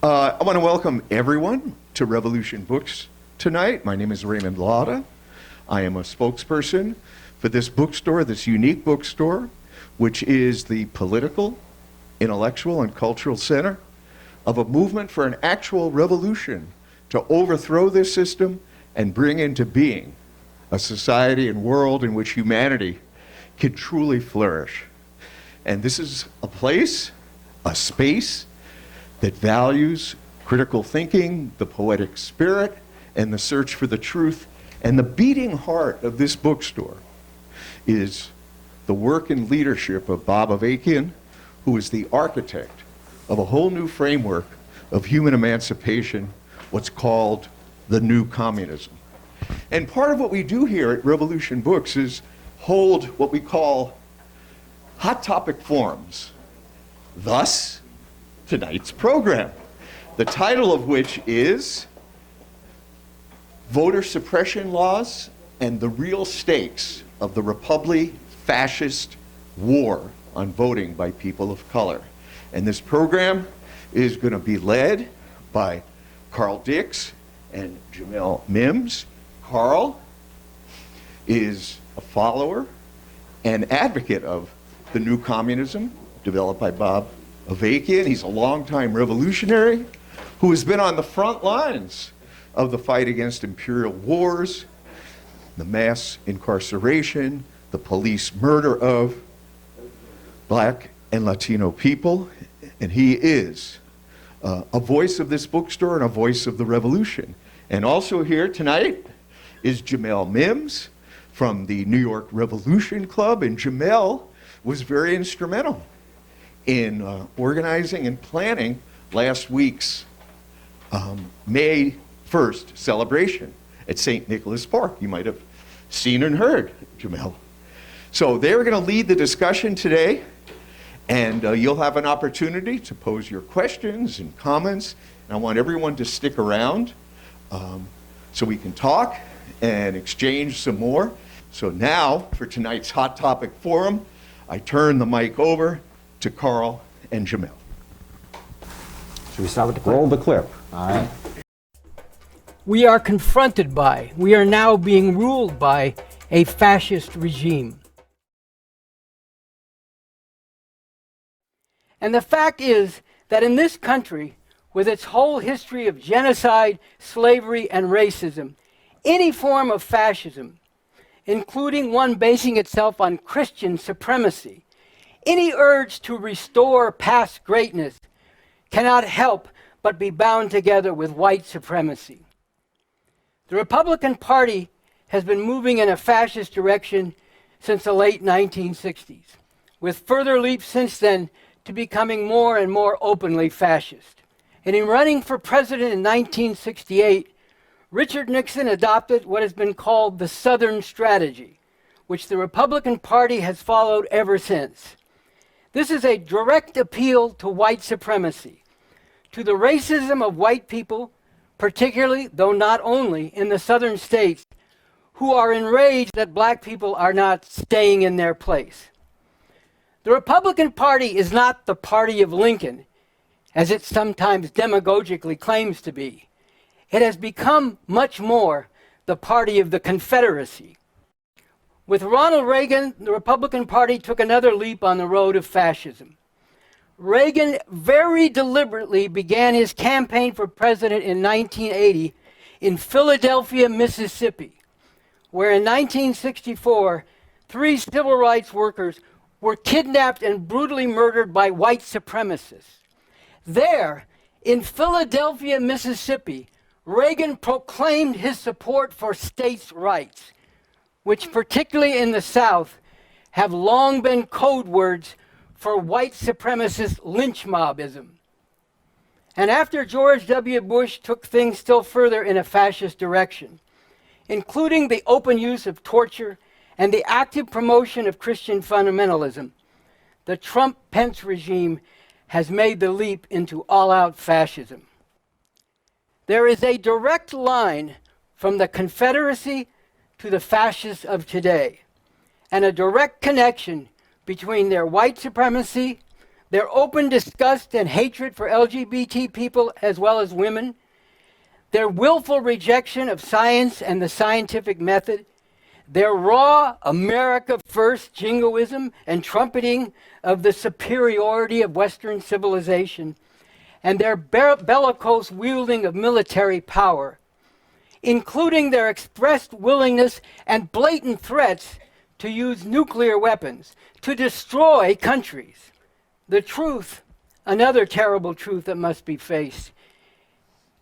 I want to welcome everyone to Revolution Books tonight. My name is Raymond Lauda. I am a spokesperson for this bookstore, this unique bookstore, which is the political, intellectual, and cultural center of a movement for an actual revolution to overthrow this system and bring into being a society and world in which humanity can truly flourish. And this is a place, a space, that values critical thinking, the poetic spirit, and the search for the truth. And the beating heart of this bookstore is the work and leadership of Bob Avakian, who is the architect of a whole new framework of human emancipation, what's called the new communism. And part of what we do here at Revolution Books is hold what we call hot topic forums. Thus, tonight's program, the title of which is Voter Suppression Laws and the Real Stakes of the Republi-fascist War on Voting by People of Color. And this program is going to be led by Carl Dix and Jamel Mims. Carl is a follower and advocate of the new communism developed by Bob Avakian. He's a longtime revolutionary who has been on the front lines of the fight against imperial wars, the mass incarceration, the police murder of Black and Latino people. And he is a voice of this bookstore and a voice of the revolution. And also here tonight is Jamel Mims from the New York Revolution Club. And Jamel was very instrumental in organizing and planning last week's May 1st celebration at St. Nicholas Park. You might have seen and heard, Jamel. So they're going to lead the discussion today, and you'll have an opportunity to pose your questions and comments. And I want everyone to stick around so we can talk and exchange some more. So now, for tonight's Hot Topic Forum, I turn the mic over to Carl and Jamel. Should we start with the clip? Roll the clip. All right. We are confronted by, we are now being ruled by a fascist regime. And the fact is that in this country, with its whole history of genocide, slavery, and racism, any form of fascism, including one basing itself on Christian supremacy, any urge to restore past greatness cannot help but be bound together with white supremacy. The Republican Party has been moving in a fascist direction since the late 1960s, with further leaps since then to becoming more and more openly fascist. And in running for president in 1968, Richard Nixon adopted what has been called the Southern Strategy, which the Republican Party has followed ever since. This is a direct appeal to white supremacy, to the racism of white people, particularly, though not only, in the southern states, who are enraged that black people are not staying in their place. The Republican Party is not the party of Lincoln, as it sometimes demagogically claims to be. It has become much more the party of the Confederacy. With Ronald Reagan, the Republican Party took another leap on the road of fascism. Reagan very deliberately began his campaign for president in 1980 in Philadelphia, Mississippi, where in 1964, 3 civil rights workers were kidnapped and brutally murdered by white supremacists. There, in Philadelphia, Mississippi, Reagan proclaimed his support for states' rights, which particularly in the South have long been code words for white supremacist lynch mobism. And after George W. Bush took things still further in a fascist direction, including the open use of torture and the active promotion of Christian fundamentalism, the Trump-Pence regime has made the leap into all-out fascism. There is a direct line from the Confederacy to the fascists of today, and a direct connection between their white supremacy, their open disgust and hatred for LGBT people as well as women, their willful rejection of science and the scientific method, their raw America First jingoism and trumpeting of the superiority of Western civilization, and their bellicose wielding of military power, including their expressed willingness and blatant threats to use nuclear weapons to destroy countries. The truth, another terrible truth that must be faced,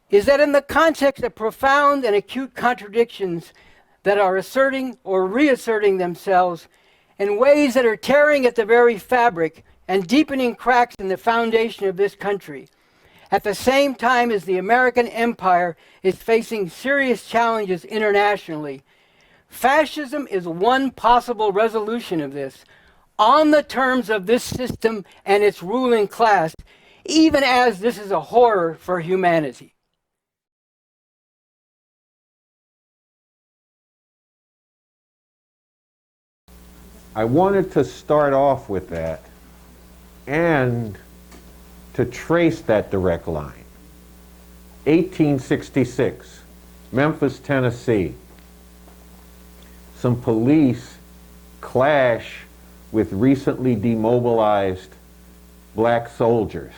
is that in the context of profound and acute contradictions that are asserting or reasserting themselves in ways that are tearing at the very fabric and deepening cracks in the foundation of this country, at the same time as the American empire is facing serious challenges internationally, fascism is one possible resolution of this, on the terms of this system and its ruling class, even as this is a horror for humanity. I wanted to start off with that and to trace that direct line. 1866, Memphis, Tennessee. Some police clash with recently demobilized black soldiers.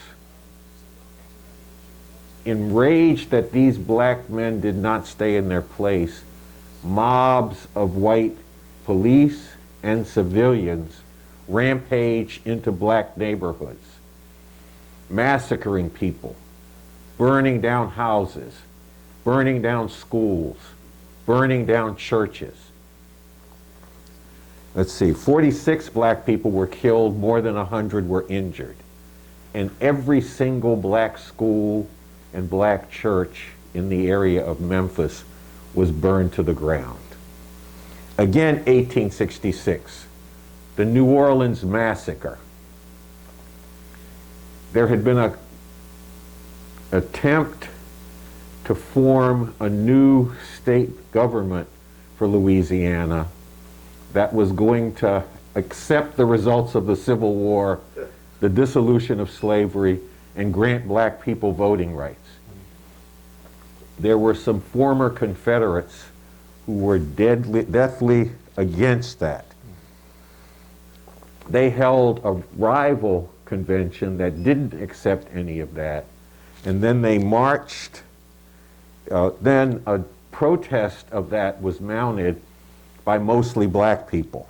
Enraged that these black men did not stay in their place, mobs of white police and civilians rampage into black neighborhoods, massacring people, burning down houses, burning down schools, burning down churches. Let's see, 46 black people were killed, more than 100 were injured. And every single black school and black church in the area of Memphis was burned to the ground. Again, 1866, the New Orleans Massacre. There had been an attempt to form a new state government for Louisiana that was going to accept the results of the Civil War, the dissolution of slavery, and grant black people voting rights. There were some former Confederates who were deathly against that. They held a rival convention that didn't accept any of that, and then they marched. Then a protest of that was mounted by mostly black people.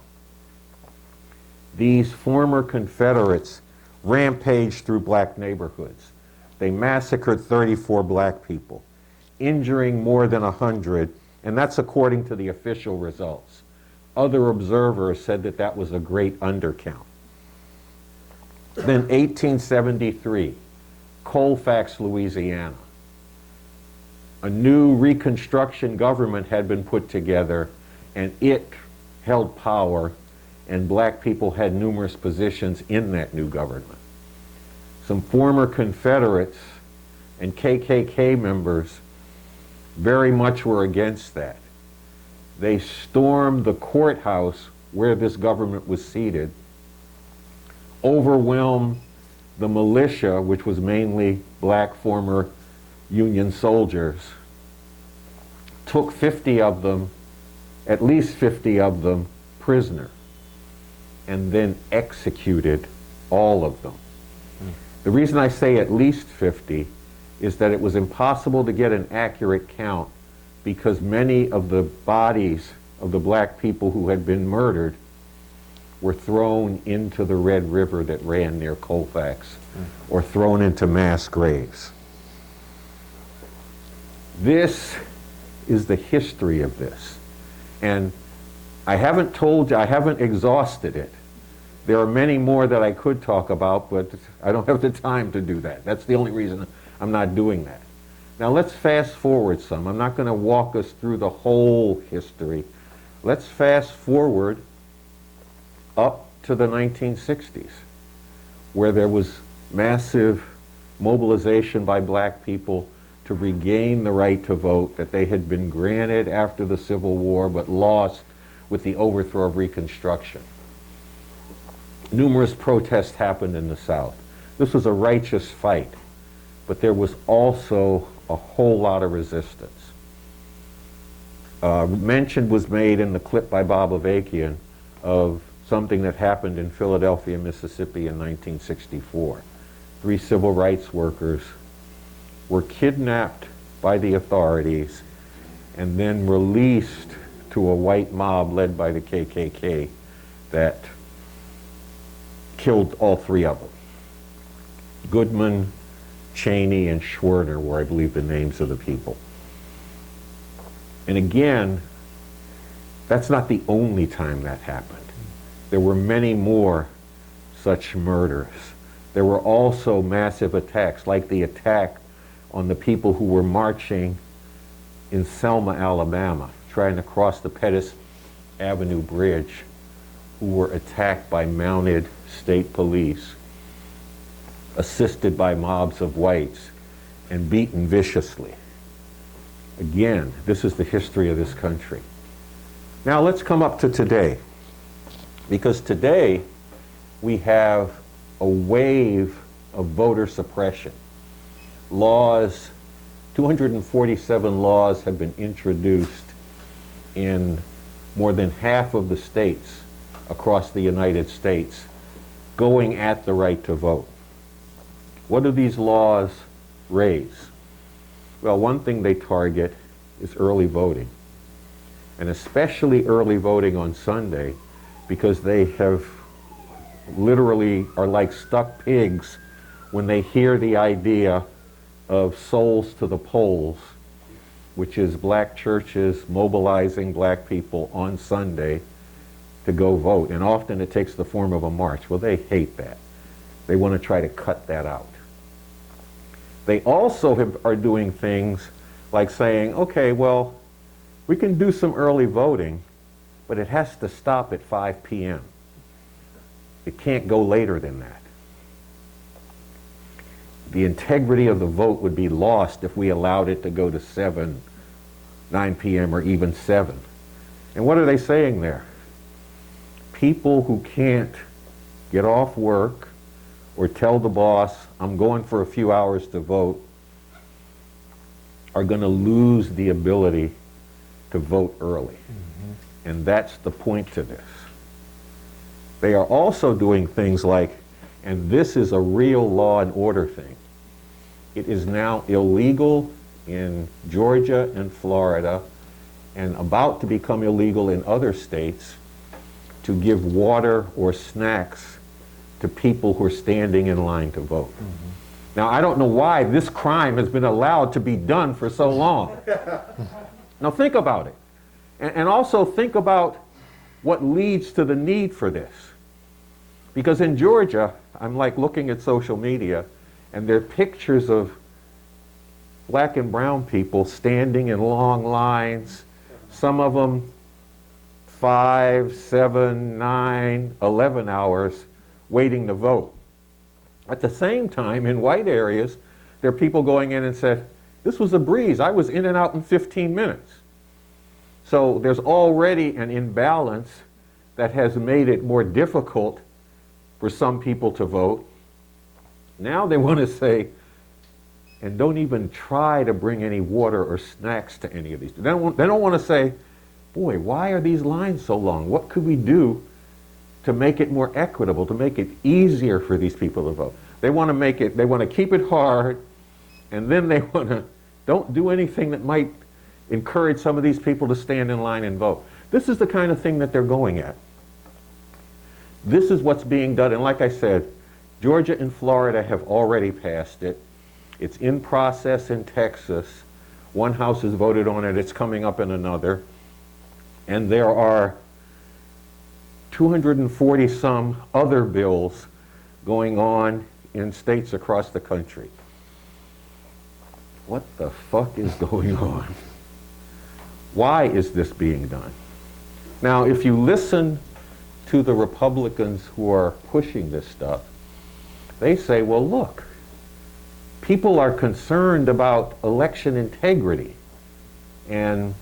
These former Confederates rampaged through black neighborhoods. They massacred 34 black people, injuring more than 100, and that's according to the official results. Other observers said that that was a great undercount. Then 1873, Colfax, Louisiana. A new Reconstruction government had been put together, and it held power, and black people had numerous positions in that new government. Some former Confederates and KKK members very much were against that. They stormed the courthouse where this government was seated, overwhelmed the militia, which was mainly black former Union soldiers, took 50 of them, at least 50 of them, prisoner, and then executed all of them. The reason I say at least 50 is that it was impossible to get an accurate count because many of the bodies of the black people who had been murdered were thrown into the Red River that ran near Colfax, or thrown into mass graves. This is the history of this. And I haven't told you, I haven't exhausted it. There are many more that I could talk about, but I don't have the time to do that. That's the only reason I'm not doing that. Now let's fast forward some. I'm not going to walk us through the whole history. Let's fast forward up to the 1960s, where there was massive mobilization by black people to regain the right to vote that they had been granted after the Civil War but lost with the overthrow of Reconstruction. Numerous protests happened in the South. This was a righteous fight, but there was also a whole lot of resistance. Mention was made in the clip by Bob Avakian of something that happened in Philadelphia, Mississippi in 1964. 3 civil rights workers were kidnapped by the authorities and then released to a white mob led by the KKK that killed all 3 of them. Goodman, Cheney, and Schwerner were, I believe, the names of the people. And again, that's not the only time that happened. There were many more such murders. There were also massive attacks, like the attack on the people who were marching in Selma, Alabama, trying to cross the Pettus Avenue Bridge, who were attacked by mounted state police, assisted by mobs of whites, and beaten viciously. Again, this is the history of this country. Now let's come up to today, because today we have a wave of voter suppression. Laws, 247 laws have been introduced in more than half of the states across the United States, going at the right to vote. What do these laws raise? Well, one thing they target is early voting, and especially early voting on Sunday, because they have literally are like stuck pigs when they hear the idea of souls to the polls, which is black churches mobilizing black people on Sunday to go vote. And often it takes the form of a march. Well, they hate that. They want to try to cut that out. They also are doing things like saying, okay, well, we can do some early voting, but it has to stop at 5 p.m. It can't go later than that. The integrity of the vote would be lost if we allowed it to go to 7, 9 p.m. or even 7. And what are they saying there? People who can't get off work or tell the boss, I'm going for a few hours to vote, are going to lose the ability to vote early. Mm-hmm. And that's the point to this. They are also doing things like, and this is a real law and order thing, it is now illegal in Georgia and Florida, and about to become illegal in other states, to give water or snacks to people who are standing in line to vote. Mm-hmm. Now, I don't know why this crime has been allowed to be done for so long. Now think about it. And also think about what leads to the need for this. Because in Georgia, I'm like looking at social media, and there are pictures of black and brown people standing in long lines, some of them 5, 7, 9, 11 hours waiting to vote. At the same time, in white areas, there are people going in and said, this was a breeze. I was in and out in 15 minutes. So there's already an imbalance that has made it more difficult for some people to vote. Now they want to say, and don't even try to bring any water or snacks to any of these. They don't want to say, boy, why are these lines so long? What could we do to make it more equitable, to make it easier for these people to vote? They want to keep it hard, and then they want to don't do anything that might encourage some of these people to stand in line and vote. This is the kind of thing that they're going at. This is what's being done, and like I said, Georgia and Florida have already passed it. It's in process in Texas. One house has voted on it, it's coming up in another. And there are 240 some other bills going on in states across the country. What the fuck is going on? Why is this being done? Now, if you listen to the Republicans who are pushing this stuff, they say, well, look, people are concerned about election integrity, and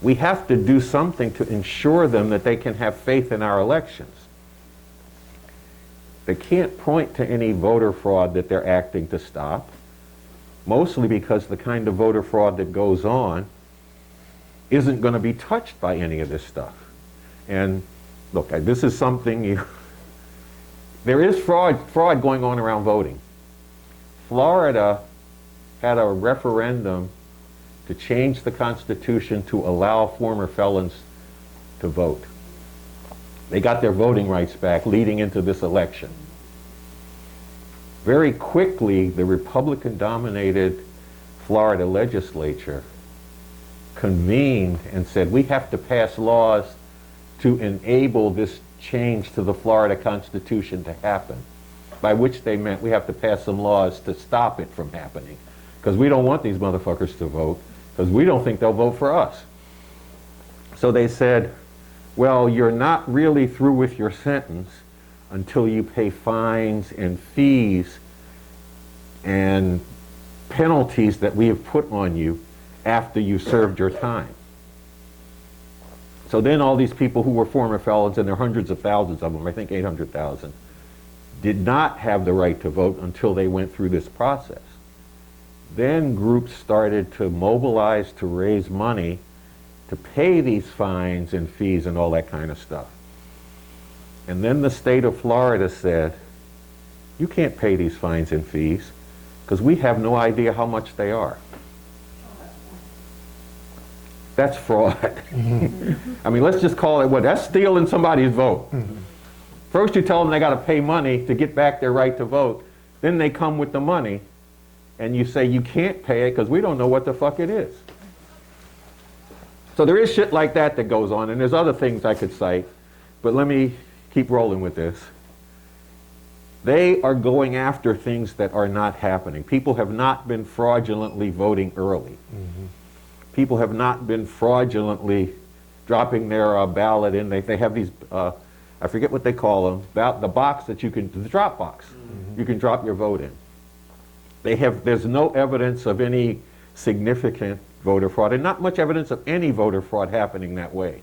we have to do something to ensure them that they can have faith in our elections. They can't point to any voter fraud that they're acting to stop, mostly because the kind of voter fraud that goes on isn't going to be touched by any of this stuff. And look, this is something there is fraud going on around voting. Florida had a referendum to change the Constitution to allow former felons to vote. They got their voting rights back leading into this election. Very quickly, the Republican-dominated Florida legislature convened and said, we have to pass laws to enable this change to the Florida Constitution to happen, by which they meant we have to pass some laws to stop it from happening, because we don't want these motherfuckers to vote, because we don't think they'll vote for us. So they said, well, you're not really through with your sentence until you pay fines and fees and penalties that we have put on you after you served your time. So then all these people who were former felons, and there are hundreds of thousands of them, I think 800,000, did not have the right to vote until they went through this process. Then groups started to mobilize to raise money to pay these fines and fees and all that kind of stuff. And then the state of Florida said, you can't pay these fines and fees because we have no idea how much they are. That's fraud. I mean, let's just call it what? That's stealing somebody's vote. First you tell them they got to pay money to get back their right to vote. Then they come with the money and you say you can't pay it because we don't know what the fuck it is. So there is shit like that that goes on, and there's other things I could cite, but let me keep rolling with this. They are going after things that are not happening. People have not been fraudulently voting early. People have not been fraudulently dropping their ballot in. They have these, I forget what they call them, the box that you can, the drop box. You can drop your vote in. There's no evidence of any significant voter fraud, and not much evidence of any voter fraud happening that way.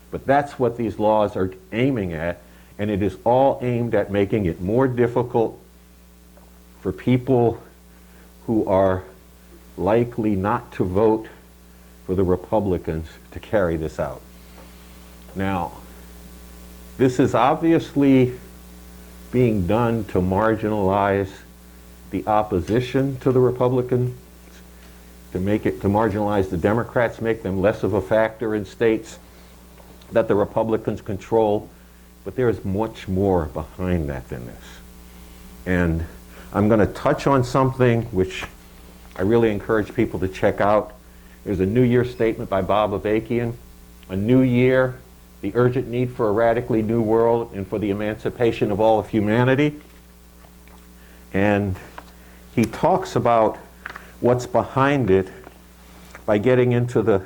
But that's what these laws are aiming at, and it is all aimed at making it more difficult for people who are likely not to vote for the Republicans to carry this out. Now, this is obviously being done to marginalize the opposition to the Republicans, to marginalize the Democrats, make them less of a factor in states that the Republicans control. But there is much more behind that than this. And I'm going to touch on something which I really encourage people to check out. There's a New Year statement by Bob Avakian. A new year, the urgent need for a radically new world and for the emancipation of all of humanity. And he talks about what's behind it by getting into the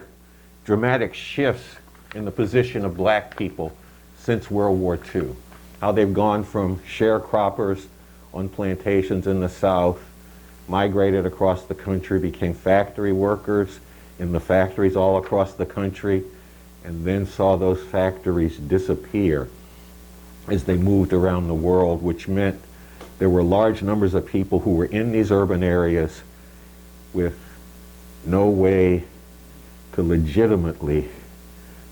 dramatic shifts in the position of black people since World War II. How they've gone from sharecroppers on plantations in the South, migrated across the country, became factory workers in the factories all across the country, and then saw those factories disappear as they moved around the world, which meant there were large numbers of people who were in these urban areas with no way to legitimately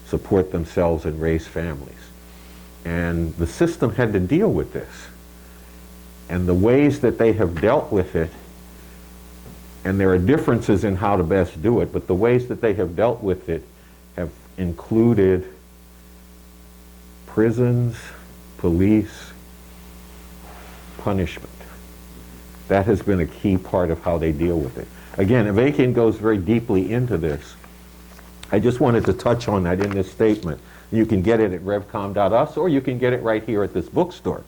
support themselves and raise families. And the system had to deal with this. And the ways that they have dealt with it, and there are differences in how to best do it, but the ways that they have dealt with it have included prisons, police, punishment. That has been a key part of how they deal with it. Again, Avakian goes very deeply into this. I just wanted to touch on that in this statement. You can get it at revcom.us, or you can get it right here at this bookstore.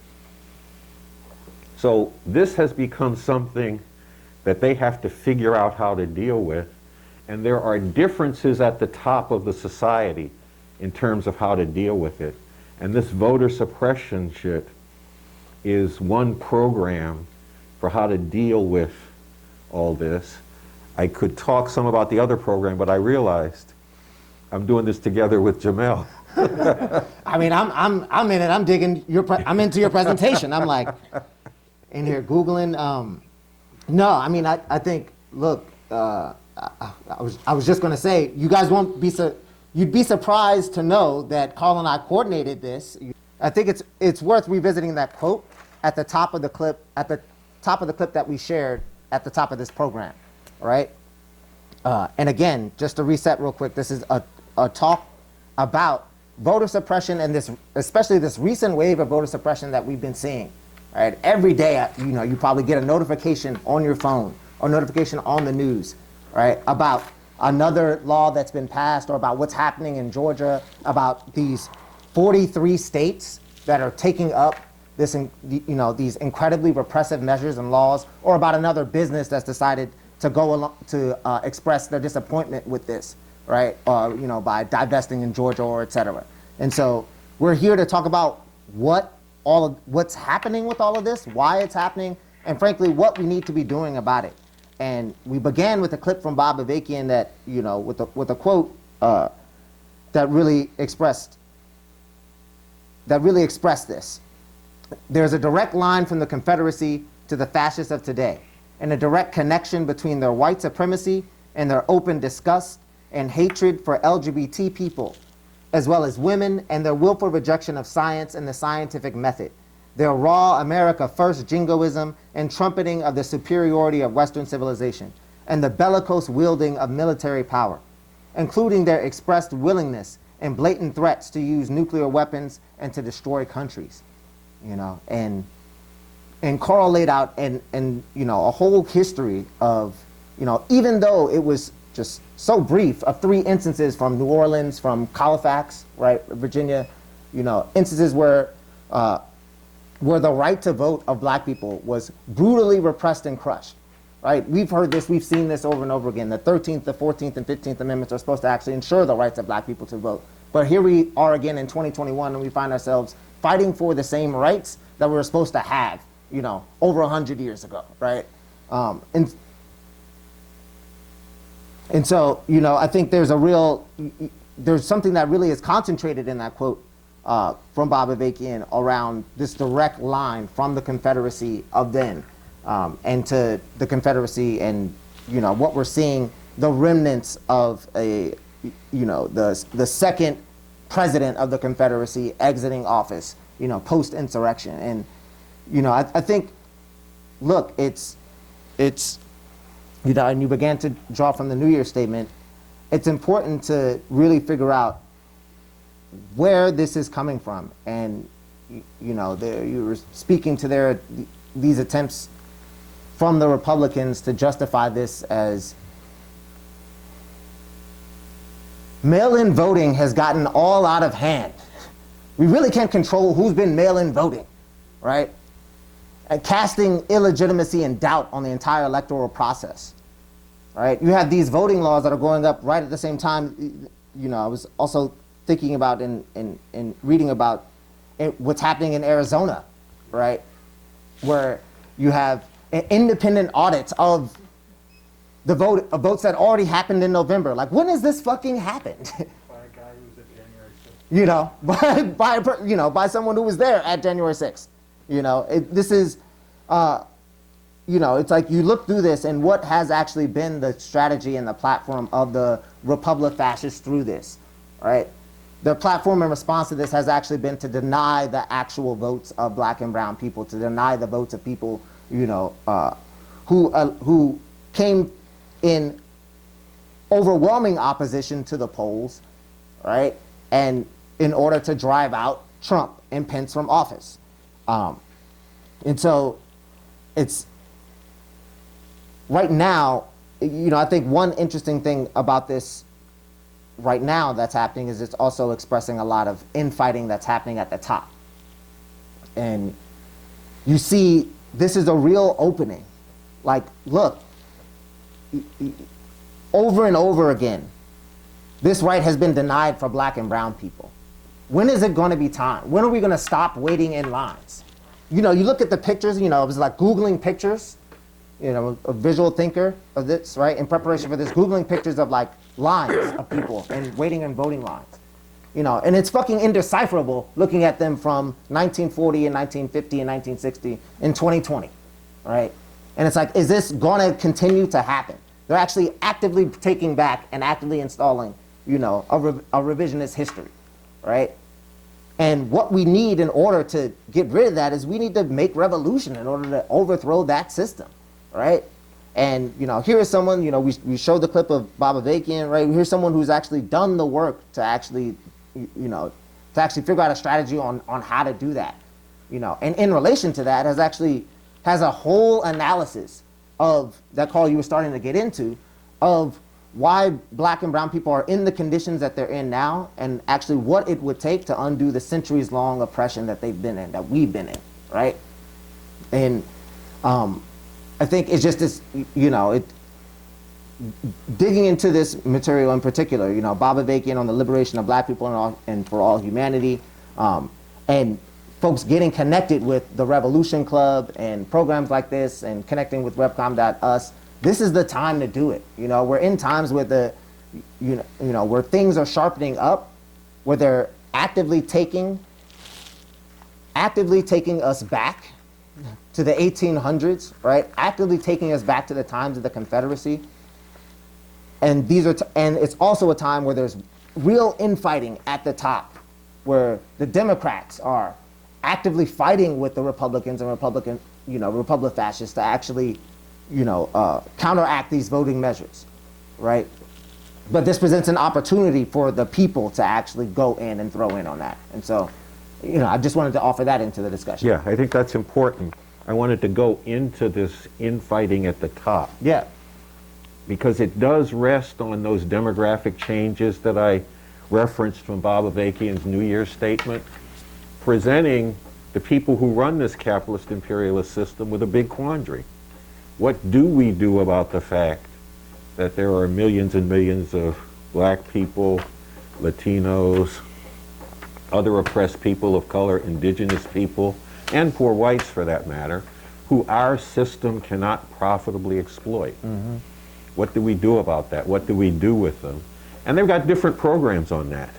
So this has become something that they have to figure out how to deal with, and there are differences at the top of the society in terms of how to deal with it. And this voter suppression shit is one program for how to deal with all this. I could talk some about the other program, but I realized I'm doing this together with Jamel. I mean, I'm in it. I'm digging I'm into your presentation. I'm like in here Googling. No, I mean, I think, look, I was just going to say, you guys won't be you'd be surprised to know that Carl and I coordinated this. I think it's worth revisiting that quote at the top of the clip, that we shared at the top of this program, all right? And again, just to reset real quick, this is a talk about voter suppression and especially this recent wave of voter suppression that we've been seeing. Right? Every day, you probably get a notification on your phone or notification on the news, right, about another law that's been passed or about what's happening in Georgia, about these 43 states that are taking up this, these incredibly repressive measures and laws, or about another business that's decided to go along to express their disappointment with this, right, by divesting in Georgia or et cetera. And so we're here to talk about what's happening with all of this, why it's happening, and frankly, what we need to be doing about it. And we began with a clip from Bob Avakian that, with a quote that really expressed this. There's a direct line from the Confederacy to the fascists of today, and a direct connection between their white supremacy and their open disgust and hatred for LGBT people, as well as women, and their willful rejection of science and the scientific method, their raw America first jingoism and trumpeting of the superiority of Western civilization, and the bellicose wielding of military power, including their expressed willingness and blatant threats to use nuclear weapons and to destroy countries. And Carl laid out a whole history of, even though it was just so brief, of 3 instances from New Orleans, from Halifax, right, Virginia, instances where the right to vote of black people was brutally repressed and crushed, right? We've heard this, we've seen this over and over again. The 13th, the 14th, and 15th Amendments are supposed to actually ensure the rights of black people to vote. But here we are again in 2021, and we find ourselves fighting for the same rights that we were supposed to have, over 100 years ago, right? And so, I think there's something that really is concentrated in that quote from Bob Avakian around this direct line from the Confederacy of then and to the Confederacy, and, what we're seeing, the remnants of the second president of the Confederacy exiting office, post-insurrection. And, I think, look, it's and you began to draw from the New Year's statement, it's important to really figure out where this is coming from. And, you were speaking to these attempts from the Republicans to justify this as mail-in voting has gotten all out of hand. We really can't control who's been mail-in voting, right? And casting illegitimacy and doubt on the entire electoral process, right? You have these voting laws that are going up right at the same time. I was also thinking about and reading about what's happening in Arizona, right? Where you have independent audits of the votes that already happened in November. Like, when has this fucking happened? By a guy who was at January 6th. by someone who was there at January 6th. This is, it's like you look through this and what has actually been the strategy and the platform of the Republi-fascist through this, right? The platform in response to this has actually been to deny the actual votes of black and brown people, to deny the votes of people, who came in overwhelming opposition to the polls, right? And in order to drive out Trump and Pence from office. And so it's right now, I think one interesting thing about this right now that's happening is it's also expressing a lot of infighting that's happening at the top. And you see, this is a real opening. Like, look, over and over again, this right has been denied for black and brown people. When is it going to be time? When are we going to stop waiting in lines? You look at the pictures, it was like Googling pictures, a visual thinker of this, right? In preparation for this, Googling pictures of like lines of people and waiting in voting lines. You know, and it's fucking indecipherable looking at them from 1940 and 1950 and 1960 in 2020, right? And it's like, is this gonna continue to happen? They're actually actively taking back and actively installing, you know, a revisionist history, right? And what we need in order to get rid of that is we need to make revolution in order to overthrow that system, right? And, you know, here is someone, you know, we showed the clip of Baba Vakian, right? Here's someone who's actually done the work to actually, you know, to actually figure out a strategy on how to do that, you know. And in relation to that has a whole analysis of that call you were starting to get into, of why black and brown people are in the conditions that they're in now, and actually what it would take to undo the centuries-long oppression that they've been in, that we've been in, right? And I think it's just this, you know, digging into this material in particular, you know, Baba Vakian on the liberation of black people and for all humanity, and folks getting connected with the Revolution Club and programs like this, and connecting with webcom.us. This is the time to do it. You know, we're in times where you know, where things are sharpening up, where they're actively taking us back to the 1800s, right? Actively taking us back to the times of the Confederacy. And and it's also a time where there's real infighting at the top, where the Democrats are actively fighting with the Republicans and Republi-fascists to actually, you know, counteract these voting measures, right? But this presents an opportunity for the people to actually go in and throw in on that. And so, you know, I just wanted to offer that into the discussion. Yeah, I think that's important. I wanted to go into this infighting at the top. Yeah. Because it does rest on those demographic changes that I referenced from Baba Vakian's New Year's statement, presenting the people who run this capitalist imperialist system with a big quandary. What do we do about the fact that there are millions and millions of black people, Latinos, other oppressed people of color, indigenous people, and poor whites for that matter, who our system cannot profitably exploit? Mm-hmm. What do we do about that? What do we do with them? And they've got different programs on that.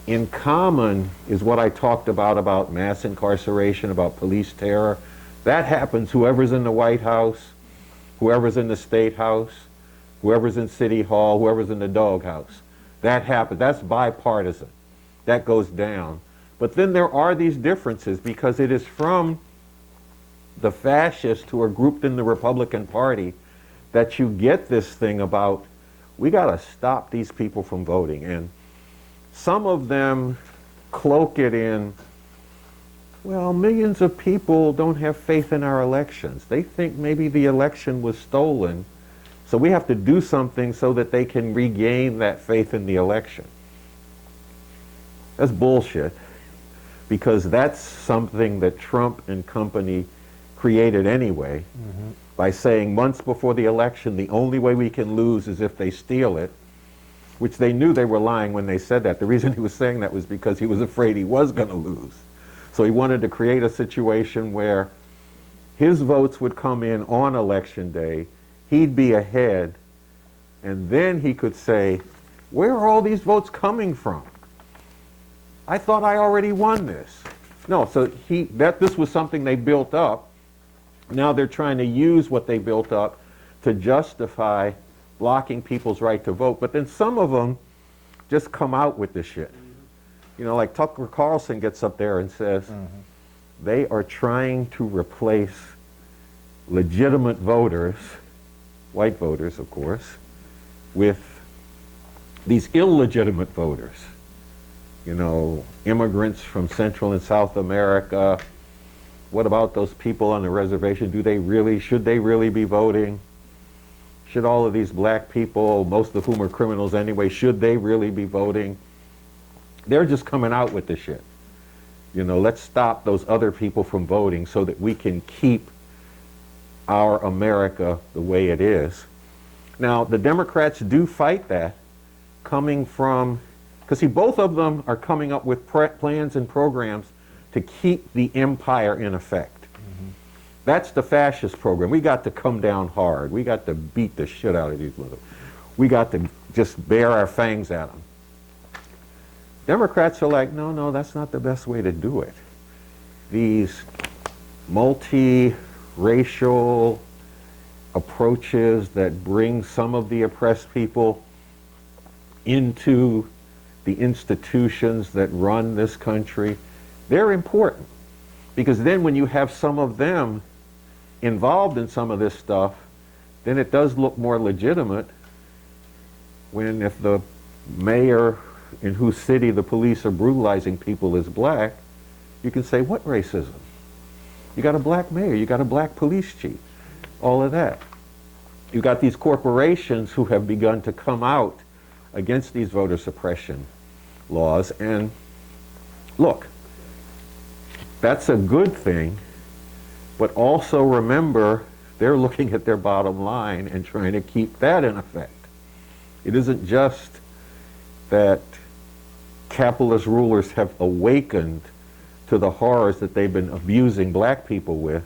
In common is what I talked about mass incarceration, about police terror. That happens whoever's in the White House, whoever's in the State House, whoever's in City Hall, whoever's in the doghouse. That happens. That's bipartisan. That goes down. But then there are these differences, because it is from the fascists who are grouped in the Republican Party that you get this thing about, we got to stop these people from voting. And some of them cloak it in, well, millions of people don't have faith in our elections. They think maybe the election was stolen, so we have to do something so that they can regain that faith in the election. That's bullshit, because that's something that Trump and company created anyway, by saying months before the election, the only way we can lose is if they steal it, which they knew they were lying when they said that. The reason he was saying that was because he was afraid he was going to lose. So he wanted to create a situation where his votes would come in on election day, he'd be ahead, and then he could say, where are all these votes coming from? I thought I already won this. No, so this was something they built up. Now they're trying to use what they built up to justify blocking people's right to vote. But then some of them just come out with this shit. You know, like Tucker Carlson gets up there and says, they are trying to replace legitimate voters, white voters of course, with these illegitimate voters. You know, immigrants from Central and South America. What about those people on the reservation? Should they really be voting? Should all of these black people, most of whom are criminals anyway, should they really be voting? They're just coming out with this shit. You know, let's stop those other people from voting so that we can keep our America the way it is. Now, the Democrats do fight that, coming from, because see, both of them are coming up with plans and programs to keep the empire in effect. That's the fascist program. We got to come down hard. We got to beat the shit out of these motherfuckers. We got to just bare our fangs at them. Democrats are like, no, no, that's not the best way to do it. These multi-racial approaches that bring some of the oppressed people into the institutions that run this country, they're important. Because then when you have some of them involved in some of this stuff, then it does look more legitimate when if the mayor in whose city the police are brutalizing people is black, you can say, what racism? You got a black mayor, you got a black police chief, all of that. You got these corporations who have begun to come out against these voter suppression laws, and look, that's a good thing, but also remember they're looking at their bottom line and trying to keep that in effect. It isn't just that capitalist rulers have awakened to the horrors that they've been abusing black people with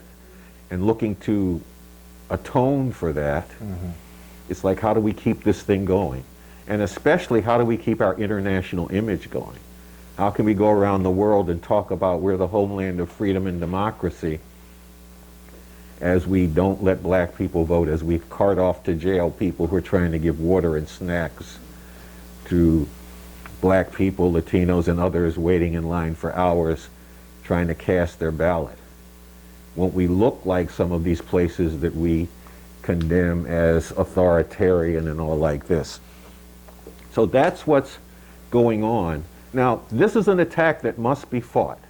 and looking to atone for that. It's like, how do we keep this thing going? And especially, how do we keep our international image going? How can we go around the world and talk about we're the homeland of freedom and democracy as we don't let black people vote, as we cart off to jail people who are trying to give water and snacks to black people, Latinos, and others waiting in line for hours trying to cast their ballot? Won't we look like some of these places that we condemn as authoritarian and all like this? So that's what's going on. Now, this is an attack that must be fought.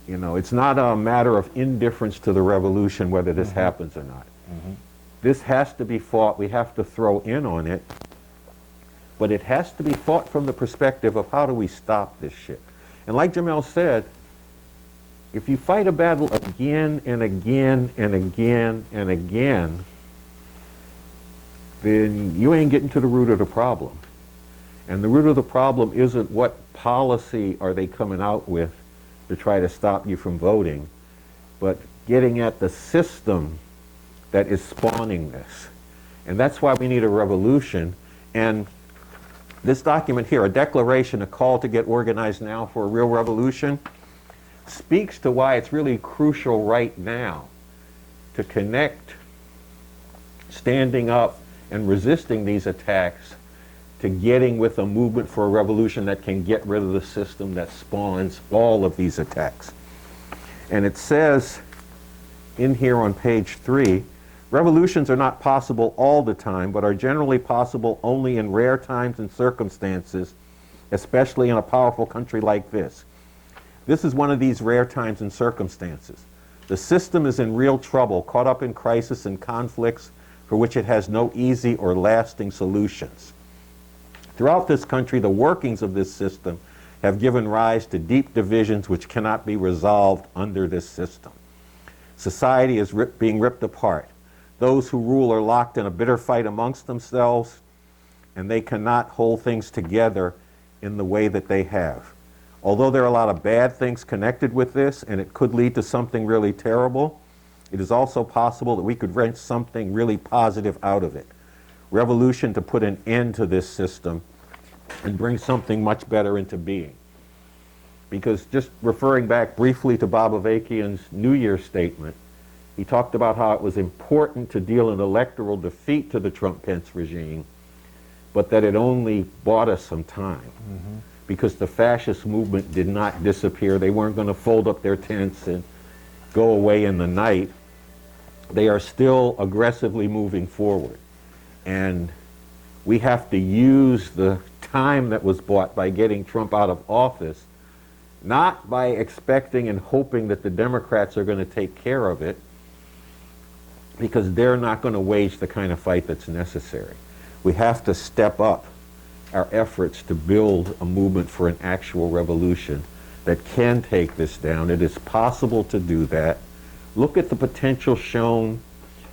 You know, it's not a matter of indifference to the revolution whether this happens or not. This has to be fought. We have to throw in on it. But it has to be fought from the perspective of how do we stop this shit. And like Jamel said, if you fight a battle again and again and again and again, then you ain't getting to the root of the problem. And the root of the problem isn't what policy are they coming out with to try to stop you from voting, but getting at the system that is spawning this. And that's why we need a revolution. And this document here, a declaration, a call to get organized now for a real revolution, speaks to why it's really crucial right now to connect standing up and resisting these attacks to getting with a movement for a revolution that can get rid of the system that spawns all of these attacks. And it says in here on page 3, revolutions are not possible all the time, but are generally possible only in rare times and circumstances, especially in a powerful country like this. This is one of these rare times and circumstances. The system is in real trouble, caught up in crisis and conflicts for which it has no easy or lasting solutions. Throughout this country, the workings of this system have given rise to deep divisions which cannot be resolved under this system. Society is being ripped apart. Those who rule are locked in a bitter fight amongst themselves, and they cannot hold things together in the way that they have. Although there are a lot of bad things connected with this, and it could lead to something really terrible, it is also possible that we could wrench something really positive out of it. Revolution to put an end to this system and bring something much better into being. Because just referring back briefly to Bob Avakian's New Year's statement, he talked about how it was important to deal an electoral defeat to the Trump-Pence regime, but that it only bought us some time. Because the fascist movement did not disappear. They weren't going to fold up their tents and go away in the night. They are still aggressively moving forward. And we have to use the time that was bought by getting Trump out of office, not by expecting and hoping that the Democrats are going to take care of it, because they're not going to wage the kind of fight that's necessary. We have to step up our efforts to build a movement for an actual revolution that can take this down. It is possible to do that. Look at the potential shown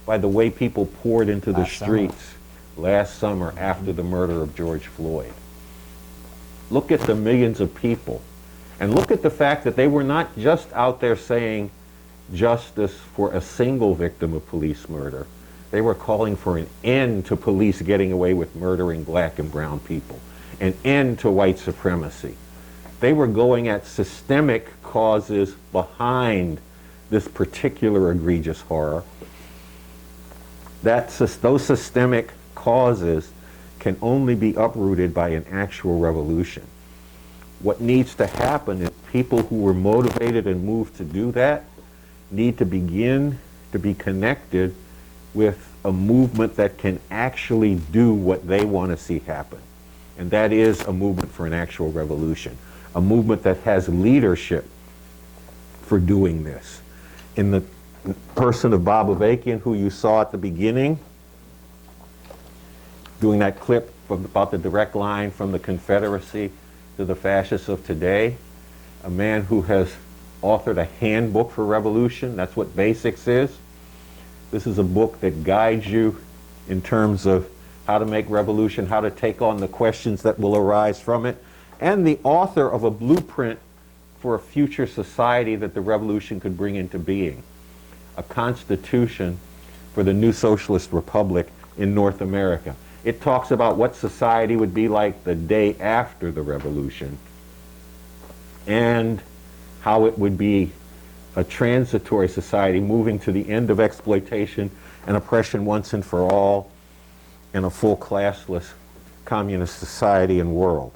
by the way people poured into the streets last summer after the murder of George Floyd. Look at the millions of people. And look at the fact that they were not just out there saying justice for a single victim of police murder. They were calling for an end to police getting away with murdering black and brown people. an end to white supremacy. They were going at systemic causes behind this particular egregious horror. Those systemic causes can only be uprooted by an actual revolution. What needs to happen is people who were motivated and moved to do that need to begin to be connected with a movement that can actually do what they want to see happen. And that is a movement for an actual revolution, a movement that has leadership for doing this. In the person of Bob Avakian, who you saw at the beginning, doing that clip about the direct line from the Confederacy to the fascists of today, a man who has authored a handbook for revolution. That's what Basics is. This is a book that guides you in terms of how to make revolution, how to take on the questions that will arise from it, and the author of a blueprint for a future society that the revolution could bring into being, a constitution for the new socialist republic in North America. It talks about what society would be like the day after the revolution and how it would be a transitory society moving to the end of exploitation and oppression once and for all in a full classless communist society and world.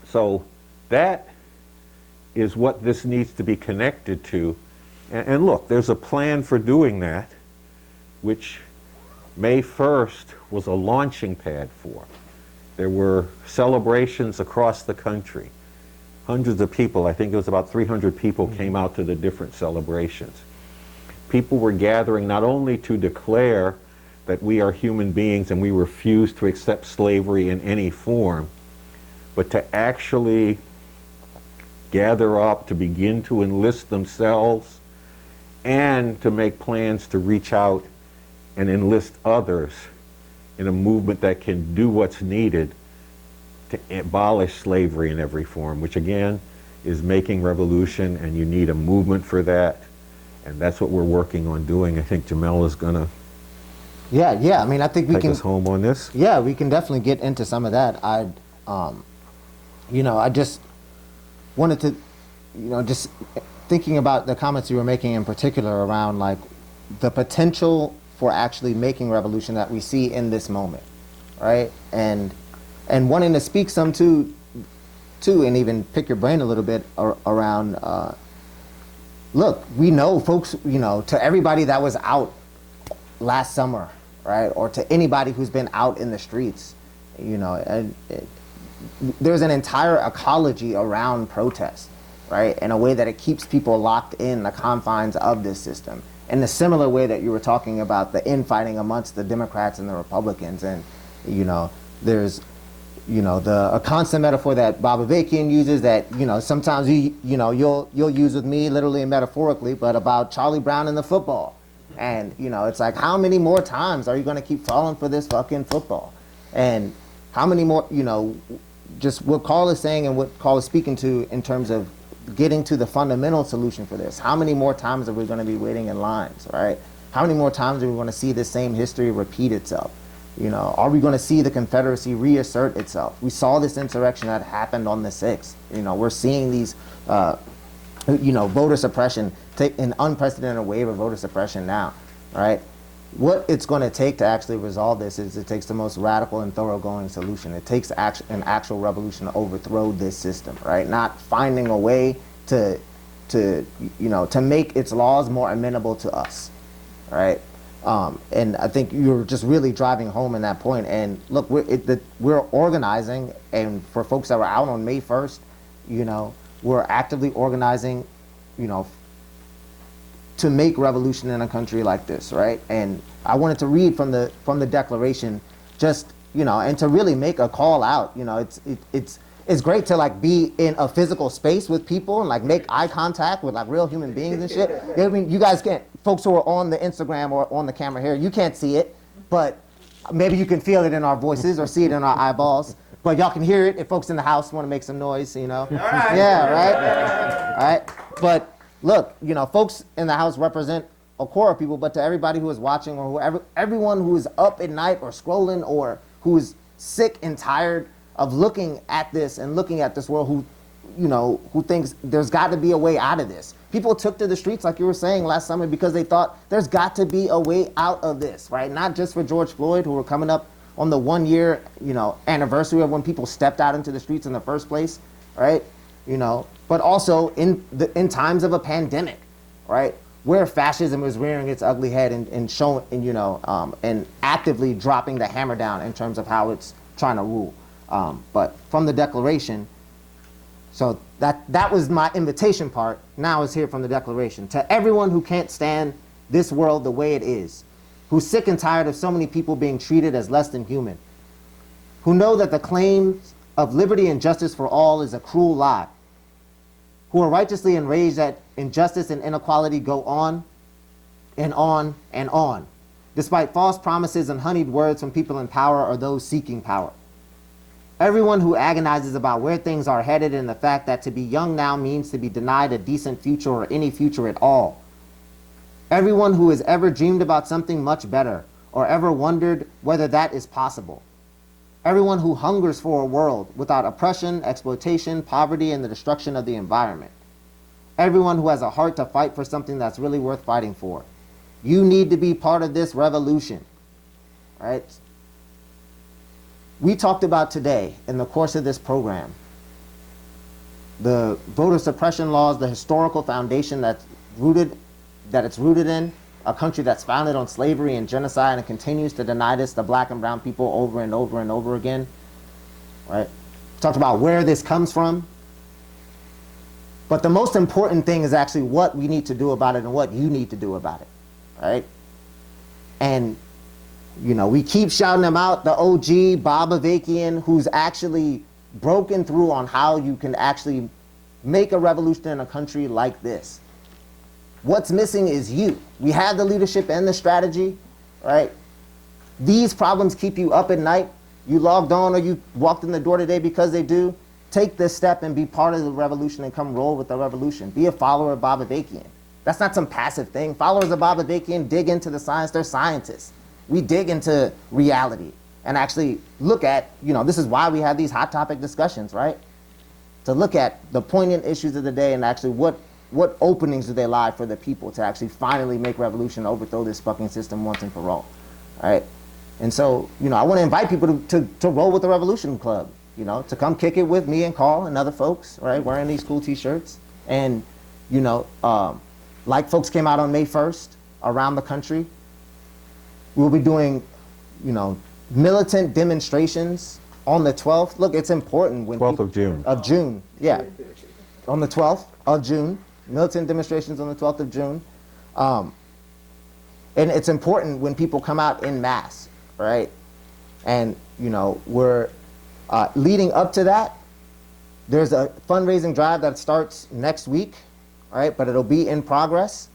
So that is what this needs to be connected to. And look, there's a plan for doing that, which May 1st was a launching pad for. There were celebrations across the country. Hundreds of people, I think it was about 300 people, came out to the different celebrations. People were gathering not only to declare that we are human beings and we refuse to accept slavery in any form, but to actually gather up, to begin to enlist themselves, and to make plans to reach out and enlist others in a movement that can do what's needed to abolish slavery in every form, which again is making revolution, and you need a movement for that. And that's what we're working on doing. I think Jamel is going to Yeah. I mean, I think we take can. us home on this. Yeah, we can definitely get into some of that. I just wanted to, just thinking about the comments you were making in particular around like the potential for actually making revolution that we see in this moment, right? And wanting to speak some to and even pick your brain a little bit around. Look, we know folks, to everybody that was out last summer, right, or to anybody who's been out in the streets, there's an entire ecology around protest, right, in a way that it keeps people locked in the confines of this system. In the similar way that you were talking about the infighting amongst the Democrats and the Republicans, and there's a constant metaphor that Bob Avakian uses that sometimes you'll use with me literally and metaphorically, but about Charlie Brown and the football. And it's like, how many more times are you going to keep falling for this fucking football? And how many more, just what Carl is saying and what Carl is speaking to in terms of getting to the fundamental solution for this. How many more times are we going to be waiting in lines, right? How many more times are we going to see this same history repeat itself? Are we going to see the Confederacy reassert itself? We saw this insurrection that happened on the 6th. We're seeing these, voter suppression, take an unprecedented wave of voter suppression now, right? What it's going to take to actually resolve this is it takes the most radical and thoroughgoing solution. It takes an actual revolution to overthrow this system, right? Not finding a way to make its laws more amenable to us, right? And I think you're just really driving home in that point. And look, we're organizing, and for folks that were out on May 1st, we're actively organizing, to make revolution in a country like this, right? And I wanted to read from the Declaration, just and to really make a call out. It's great to like be in a physical space with people and like make eye contact with like real human beings and shit. I mean, you guys can't, folks who are on the Instagram or on the camera here, you can't see it, but maybe you can feel it in our voices or see it in our eyeballs. But y'all can hear it if folks in the house want to make some noise, All right. Yeah, right? All right. But look, folks in the house represent a core of people, but to everybody who is watching or everyone who is up at night or scrolling or who is sick and tired of looking at this and looking at this world who thinks there's got to be a way out of this. People took to the streets, like you were saying last summer, because they thought there's got to be a way out of this, right? Not just for George Floyd, who were coming up on the 1 year, anniversary of when people stepped out into the streets in the first place, right? But also in times of a pandemic, right? Where fascism is rearing its ugly head and showing, and actively dropping the hammer down in terms of how it's trying to rule. But from the Declaration, so that was my invitation part. Now it's here from the Declaration. To everyone who can't stand this world the way it is, who's sick and tired of so many people being treated as less than human, who know that the claims of liberty and justice for all is a cruel lie, who are righteously enraged that injustice and inequality go on and on and on, despite false promises and honeyed words from people in power or those seeking power. Everyone who agonizes about where things are headed and the fact that to be young now means to be denied a decent future or any future at all. Everyone who has ever dreamed about something much better or ever wondered whether that is possible. Everyone who hungers for a world without oppression, exploitation, poverty, and the destruction of the environment. Everyone who has a heart to fight for something that's really worth fighting for. You need to be part of this revolution, right? We talked about today, in the course of this program, the voter suppression laws, the historical foundation that it's rooted in, a country that's founded on slavery and genocide and continues to deny this to black and brown people over and over and over again, right? Talked about where this comes from. But the most important thing is actually what we need to do about it and what you need to do about it, right? And we keep shouting them out, the OG, Bob Avakian, who's actually broken through on how you can actually make a revolution in a country like this. What's missing is you. We have the leadership and the strategy, right? These problems keep you up at night. You logged on or you walked in the door today because they do. Take this step and be part of the revolution and come roll with the revolution. Be a follower of Bob Avakian. That's not some passive thing. Followers of Bob Avakian dig into the science. They're scientists. We dig into reality and actually look at, this is why we have these hot topic discussions, right? To look at the poignant issues of the day and actually what openings do they lie for the people to actually finally make revolution, overthrow this fucking system once and for all, right? And so, I want to invite people to roll with the Revolution Club, to come kick it with me and Carl and other folks, right, wearing these cool t-shirts. And, like folks came out on May 1st around the country, we'll be doing, militant demonstrations on the 12th. Look, it's important when 12th of June. Of June, yeah. On the 12th of June, militant demonstrations on the 12th of June. And it's important when people come out in mass, right? And, we're leading up to that. There's a fundraising drive that starts next week, right? But it'll be in progress.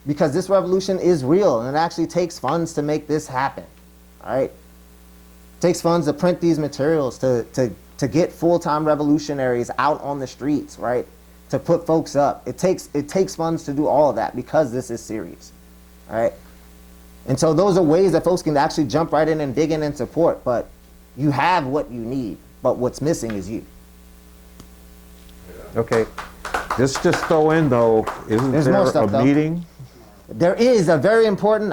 Because this revolution is real, and it actually takes funds to make this happen, all right? It takes funds to print these materials, to get full-time revolutionaries out on the streets, right? To put folks up. It takes funds to do all of that because this is serious, all right? And so those are ways that folks can actually jump right in and dig in and support, but you have what you need, but what's missing is you. Okay. Just throw in, though, isn't There's there more stuff, a meeting? There is a very important,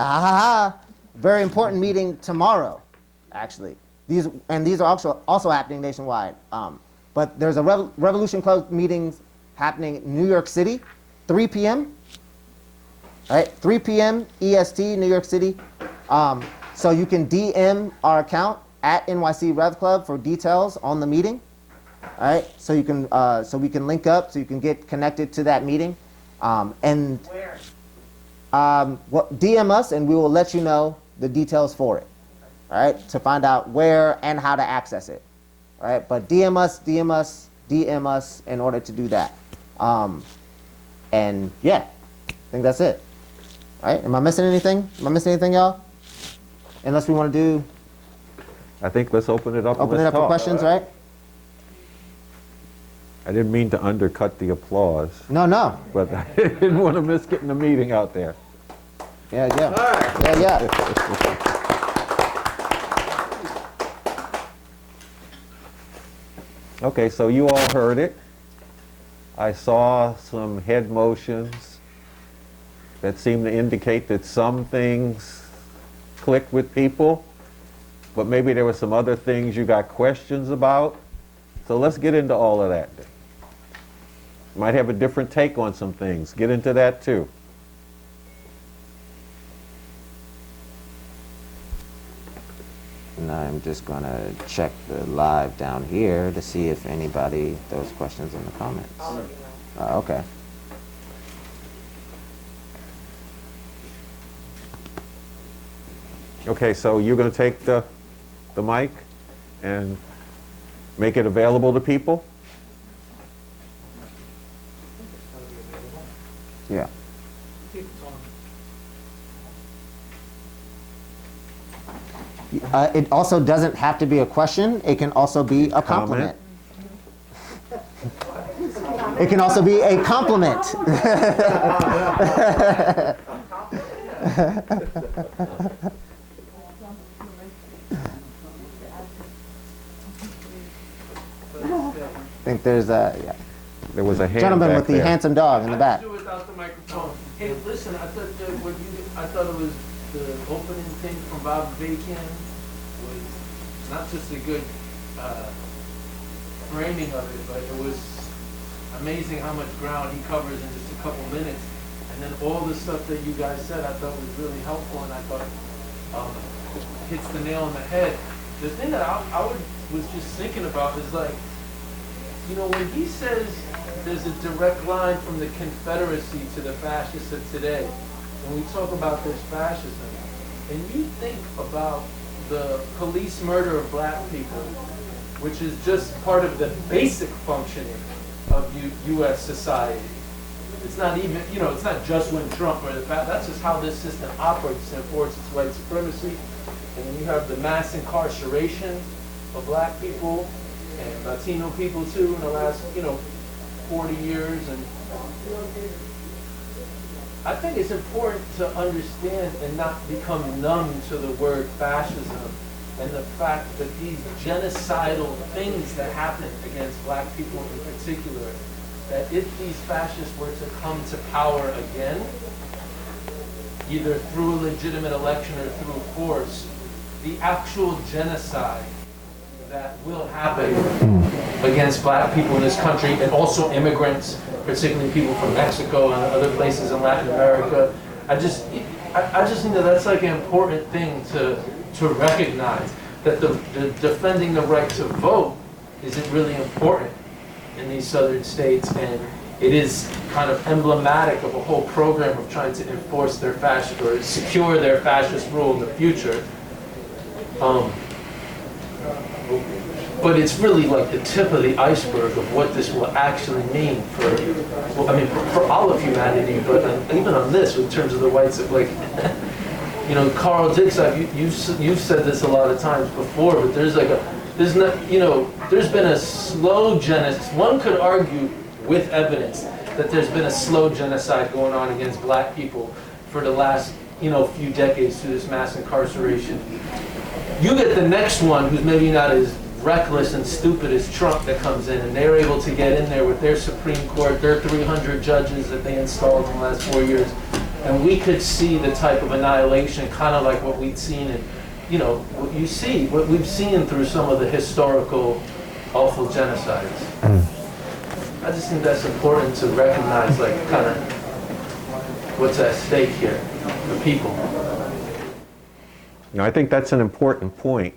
very important meeting tomorrow, actually. These are also happening nationwide. But there's a Revolution Club meetings happening in New York City, 3 p.m. All right, 3 p.m. EST, New York City. So you can DM our account at NYC Rev Club for details on the meeting. All right, so you can, so we can link up, so you can get connected to that meeting. And where? DM us and we will let you know the details for it, all right, to find out where and how to access it, all right, but DM us in order to do that. And yeah, I think that's it, all right? Am I missing anything? Y'all? Unless we want to do... I think let's open it up and Open it let's up for talk. questions, right? I didn't mean to undercut the applause, No. but I didn't want to miss getting the meeting out there. Yeah. Okay, so you all heard it. I saw some head motions that seem to indicate that some things click with people, but maybe there were some other things you got questions about. So let's get into all of that. Might have a different take on some things. Get into that too. And I'm just gonna check the live down here to see if anybody throws questions in the comments. Okay. Okay, so you're going to take the mic and make it available to people? Yeah. It also doesn't have to be a question. It can also be a compliment. It can also be a compliment. I think there's a There was a hand gentleman back with the there. handsome dog in the back. Do without the microphone. Hey, listen, I thought I thought it was the opening thing from Bob Bacon was not just a good framing of it, but it was amazing how much ground he covers in just a couple minutes. And then all the stuff that you guys said, I thought was really helpful, and I thought hits the nail on the head. The thing that was just thinking about is like, you know, when he says there's a direct line from the Confederacy to the fascists of today, when we talk about this fascism, and you think about the police murder of black people, which is just part of the basic functioning of U.S. society. It's not even, you know, it's not just when Trump or that's just how this system operates to enforce its white supremacy. And then you have the mass incarceration of black people and Latino people too in the last, 40 years. And I think it's important to understand and not become numb to the word fascism and the fact that these genocidal things that happen against black people in particular, that if these fascists were to come to power again, either through a legitimate election or through force, the actual genocide that will happen against black people in this country, and also immigrants, particularly people from Mexico and other places in Latin America. I just think that that's like an important thing to recognize, that the defending the right to vote isn't really important in these southern states, and it is kind of emblematic of a whole program of trying to enforce their fascist or secure their fascist rule in the future. But it's really like the tip of the iceberg of what this will actually mean for all of humanity, but even on this, in terms of the whites, of like, Carl Dix, you've said this a lot of times before, but there's been a slow genocide. One could argue with evidence that there's been a slow genocide going on against black people for the last, few decades through this mass incarceration. You get the next one who's maybe not as reckless and stupid as Trump that comes in, and they're able to get in there with their Supreme Court, their 300 judges that they installed in the last 4 years. And we could see the type of annihilation, kind of like what we'd seen in, what we've seen through some of the historical awful genocides. I just think that's important to recognize, like, kind of what's at stake here for people. I think that's an important point,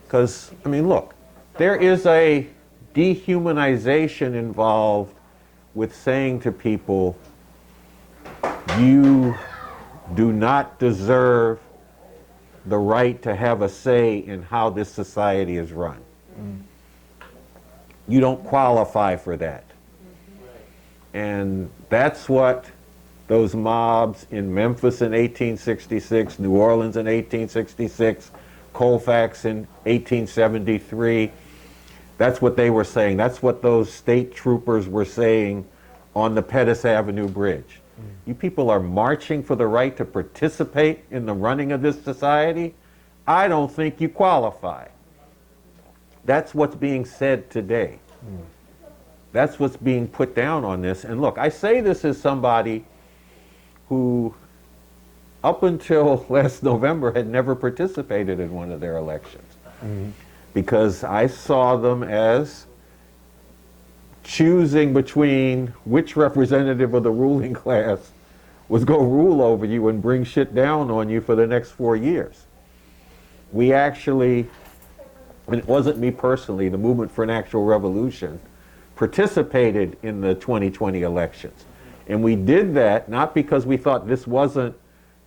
because, look, there is a dehumanization involved with saying to people, you do not deserve the right to have a say in how this society is run. You don't qualify for that. And that's what those mobs in Memphis in 1866, New Orleans in 1866, Colfax in 1873, that's what they were saying. That's what those state troopers were saying on the Pettus Avenue Bridge. You people are marching for the right to participate in the running of this society? I don't think you qualify. That's what's being said today. That's what's being put down on this. And look, I say this as somebody who, up until last November, had never participated in one of their elections. Because I saw them as choosing between which representative of the ruling class was going to rule over you and bring shit down on you for the next 4 years. We actually, and it wasn't me personally, the Movement for an Actual Revolution participated in the 2020 elections. And we did that not because we thought this wasn't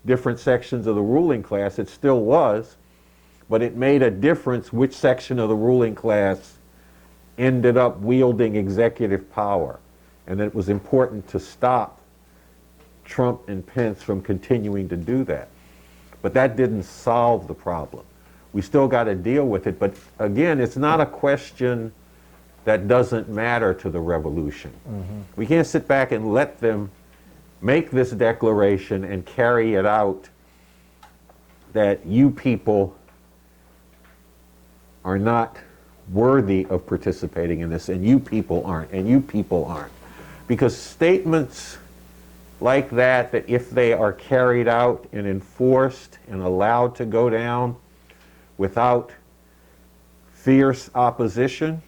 different sections of the ruling class, it still was, but it made a difference which section of the ruling class ended up wielding executive power. And that it was important to stop Trump and Pence from continuing to do that. But that didn't solve the problem. We still got to deal with it, but again, it's not a question that doesn't matter to the revolution. We can't sit back and let them make this declaration and carry it out that you people are not worthy of participating in this, and you people aren't, and you people aren't. Because statements like that if they are carried out and enforced and allowed to go down without fierce opposition,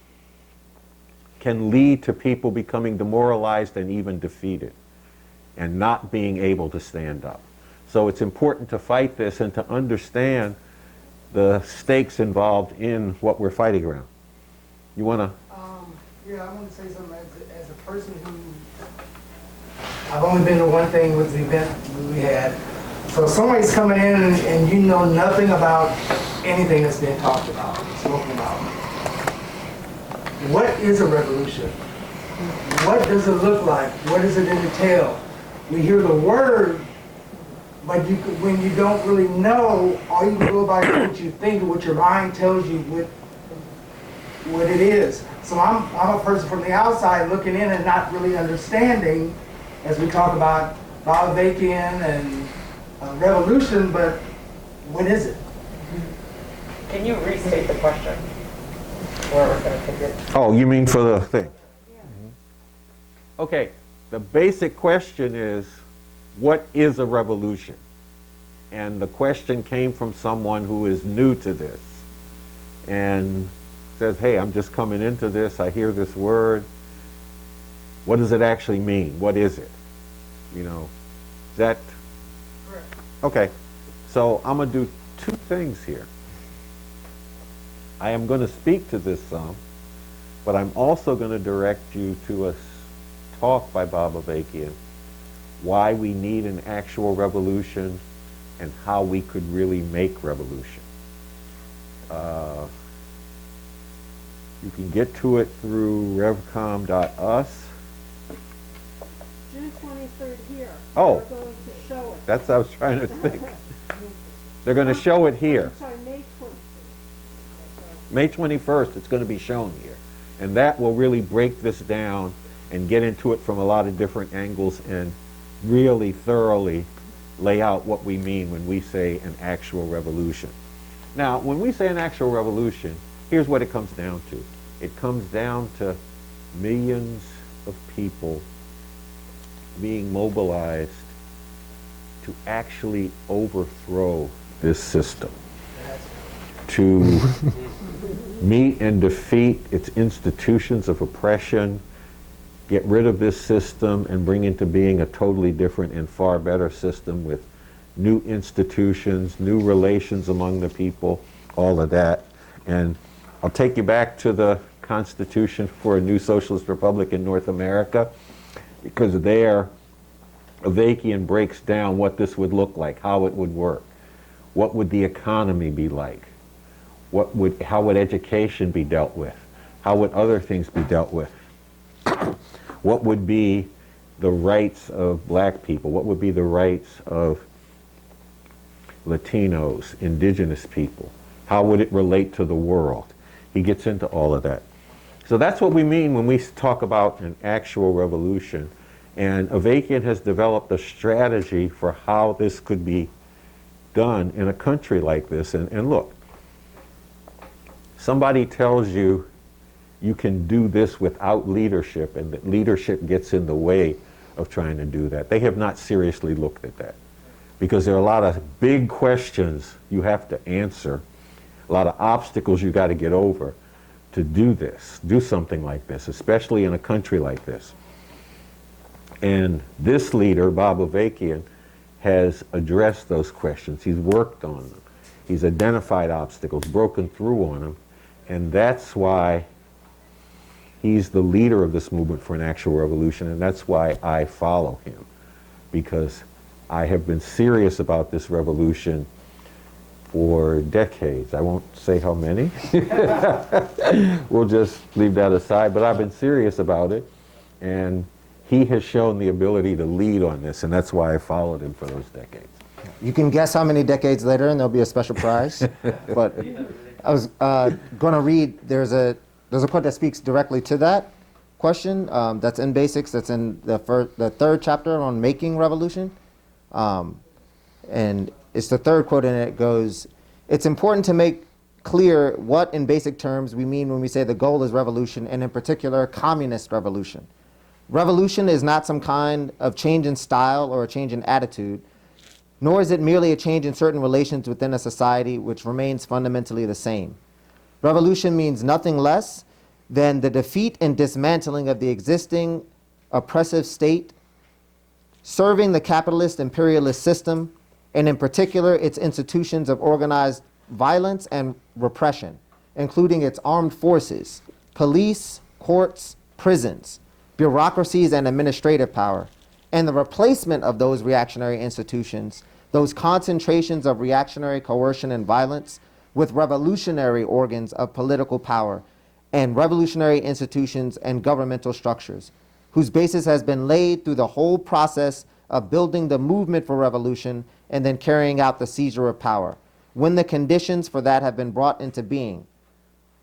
can lead to people becoming demoralized and even defeated and not being able to stand up. So it's important to fight this and to understand the stakes involved in what we're fighting around. You want to? Yeah, I want to say something as a person who, I've only been to one thing with the event we had. So if somebody's coming in and you know nothing about anything that's been talked about, spoken about. What is a revolution? What does it look like? What does it entail? We hear the word, but when you don't really know, all you can go by is what you think, what your mind tells you what it is. So I'm a person from the outside looking in and not really understanding, as we talk about Bolshevikian and revolution, but what is it? Can you restate the question? Where we're going to take it? Oh, you mean for the thing? Okay, the basic question is, what is a revolution? And the question came from someone who is new to this and says, hey, I'm just coming into this, I hear this word. What does it actually mean? What is it? You know, is that? Correct. Okay, so I'm going to do two things here. I am going to speak to this some, but I'm also going to direct you to a talk by Bob Avakian, why we need an actual revolution and how we could really make revolution. You can get to it through revcom.us. June 23rd here. Oh. We're going to show it. That's what I was trying to think. They're going to show it here. I'm sorry, May 20th. May 21st, it's going to be shown here. And that will really break this down and get into it from a lot of different angles and really thoroughly lay out what we mean when we say an actual revolution. Now, when we say an actual revolution, here's what it comes down to. It comes down to millions of people being mobilized to actually overthrow this system, to meet and defeat its institutions of oppression, get rid of this system and bring into being a totally different and far better system with new institutions, new relations among the people, all of that. And I'll take you back to the Constitution for a New Socialist Republic in North America, because there Avakian breaks down what this would look like, how it would work, what would the economy be like, how would education be dealt with, how would other things be dealt with, what would be the rights of black people, what would be the rights of Latinos, indigenous people, how would it relate to the world. He gets into all of that. So that's what we mean when we talk about an actual revolution. And Avakian has developed a strategy for how this could be done in a country like this. And look, somebody tells you, you can do this without leadership, and that leadership gets in the way of trying to do that. They have not seriously looked at that, because there are a lot of big questions you have to answer, a lot of obstacles you got to get over to do this, do something like this, especially in a country like this. And this leader, Bob Avakian, has addressed those questions. He's worked on them. He's identified obstacles, broken through on them, and that's why he's the leader of this movement for an actual revolution, and that's why I follow him, because I have been serious about this revolution for decades. I won't say how many. We'll just leave that aside, but I've been serious about it, and he has shown the ability to lead on this, and that's why I followed him for those decades. You can guess how many decades later, and there'll be a special prize. But I was going to read, there's a quote that speaks directly to that question. That's in Basics. That's in the third chapter on making revolution. And it's the third quote, and it goes, "It's important to make clear what in basic terms we mean when we say the goal is revolution, and in particular, communist revolution. Revolution is not some kind of change in style or a change in attitude, nor is it merely a change in certain relations within a society which remains fundamentally the same. Revolution means nothing less than the defeat and dismantling of the existing oppressive state, serving the capitalist imperialist system, and in particular its institutions of organized violence and repression, including its armed forces, police, courts, prisons, bureaucracies, and administrative power, and the replacement of those reactionary institutions, those concentrations of reactionary coercion and violence, with revolutionary organs of political power and revolutionary institutions and governmental structures, whose basis has been laid through the whole process of building the movement for revolution and then carrying out the seizure of power, when the conditions for that have been brought into being,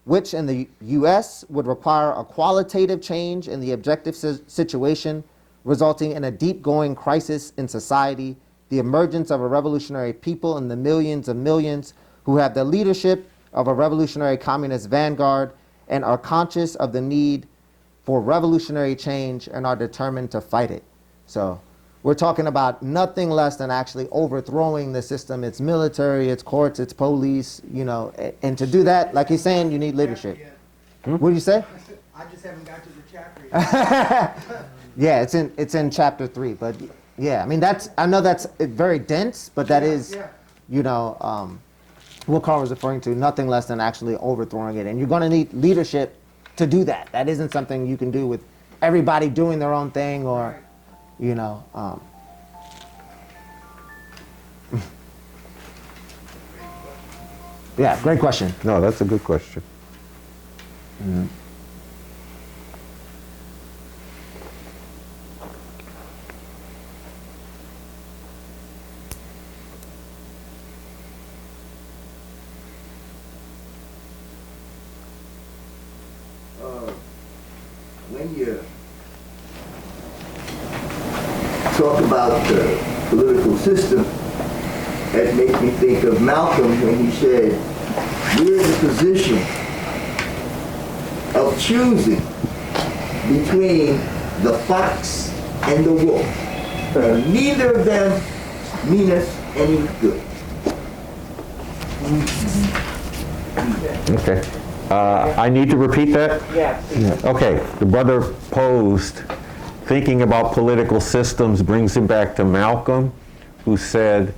which in the U.S. would require a qualitative change in the objective situation, resulting in a deep-going crisis in society, the emergence of a revolutionary people and the millions of millions who have the leadership of a revolutionary communist vanguard and are conscious of the need for revolutionary change and are determined to fight it." So we're talking about nothing less than actually overthrowing the system, its military, its courts, its police, you know, and to do that, like he's saying, you need leadership. What did you say? I just haven't got to the chapter yet. Yeah, it's in chapter 3, but yeah, I mean, I know that's very dense, but that is, you know, what Carl was referring to, nothing less than actually overthrowing it. And you're going to need leadership to do that. That isn't something you can do with everybody doing their own thing or, you know. Yeah, great question. No, that's a good question. Mm-hmm. When you talk about the political system, that makes me think of Malcolm when he said, we're in the position of choosing between the fox and the wolf. Neither of them mean us any good. Okay. I need to repeat that? Yes. Okay. The brother posed, thinking about political systems brings him back to Malcolm, who said,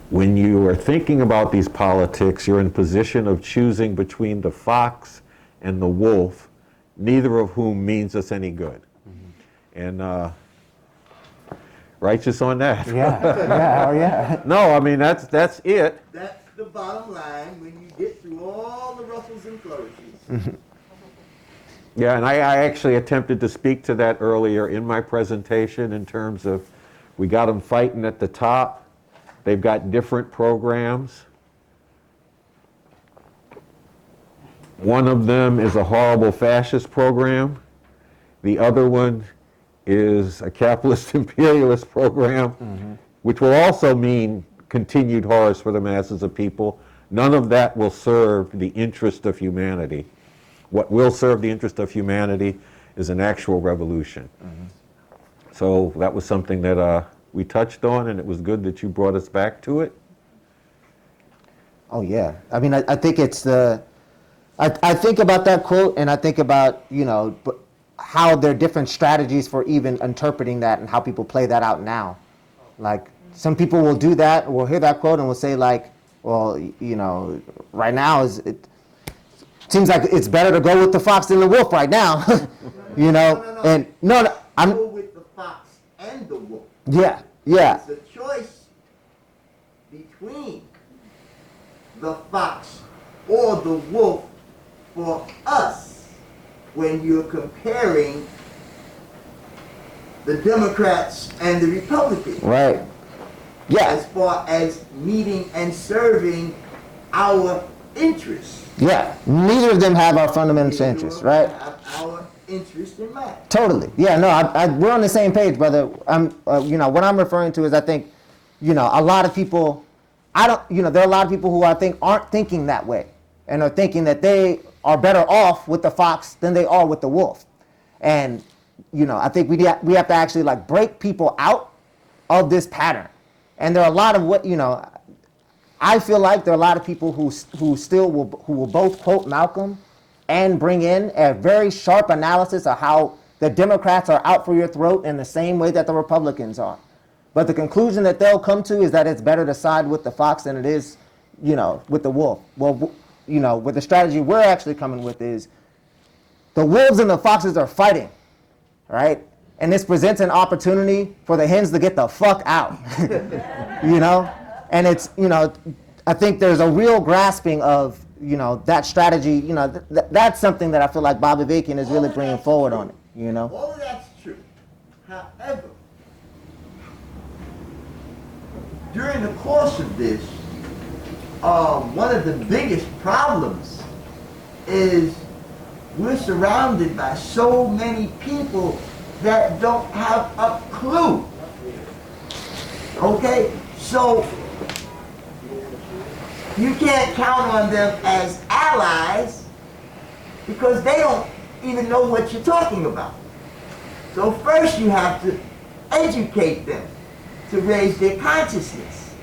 when you are thinking about these politics, you're in a position of choosing between the fox and the wolf, neither of whom means us any good. Mm-hmm. And righteous on that. Yeah. No, I mean, that's it. That's the bottom line when you get through all the ruffles and flourishes. Yeah, and I actually attempted to speak to that earlier in my presentation in terms of we got them fighting at the top. They've got different programs. One of them is a horrible fascist program. The other one is a capitalist imperialist program, which will also mean continued horrors for the masses of people. None of that will serve the interest of humanity. what will serve the interest of humanity is an actual revolution. So that was something that we touched on, and it was good that you brought us back to it. Oh yeah. I mean, I think it's the. I think about that quote, and I think about how there are different strategies for even interpreting that, and how people play that out now. Like some people will do that, will hear that quote, and will say like, well, right now it seems like it's better to go with the fox than the wolf right now. No. And I'm Go with the fox and the wolf. yeah. It's a choice between the fox or the wolf for us when you're comparing the Democrats and the Republicans. Right. Yeah. As far as meeting and serving our interests. Yeah. Neither of them have our fundamental interests, right? Have our interest in mind. Totally. Yeah, no, we're on the same page, brother. What I'm referring to is I think, a lot of people, there are a lot of people who I think aren't thinking that way and are thinking that they are better off with the fox than they are with the wolf. And, I think we have to actually like break people out of this pattern. And there are a lot of I feel like there are a lot of people who will both quote Malcolm and bring in a very sharp analysis of how the Democrats are out for your throat in the same way that the Republicans are. But the conclusion that they'll come to is that it's better to side with the fox than it is, with the wolf. Well, with the strategy we're actually coming with is the wolves and the foxes are fighting, right? And this presents an opportunity for the hens to get the fuck out, And it's, I think there's a real grasping of, that strategy, that's something that I feel like Bobby Vacan is really bringing forward on it, All of that's true. However, during the course of this, one of the biggest problems is we're surrounded by so many people that don't have a clue. Okay? So, you can't count on them as allies because they don't even know what you're talking about. So first you have to educate them to raise their consciousness.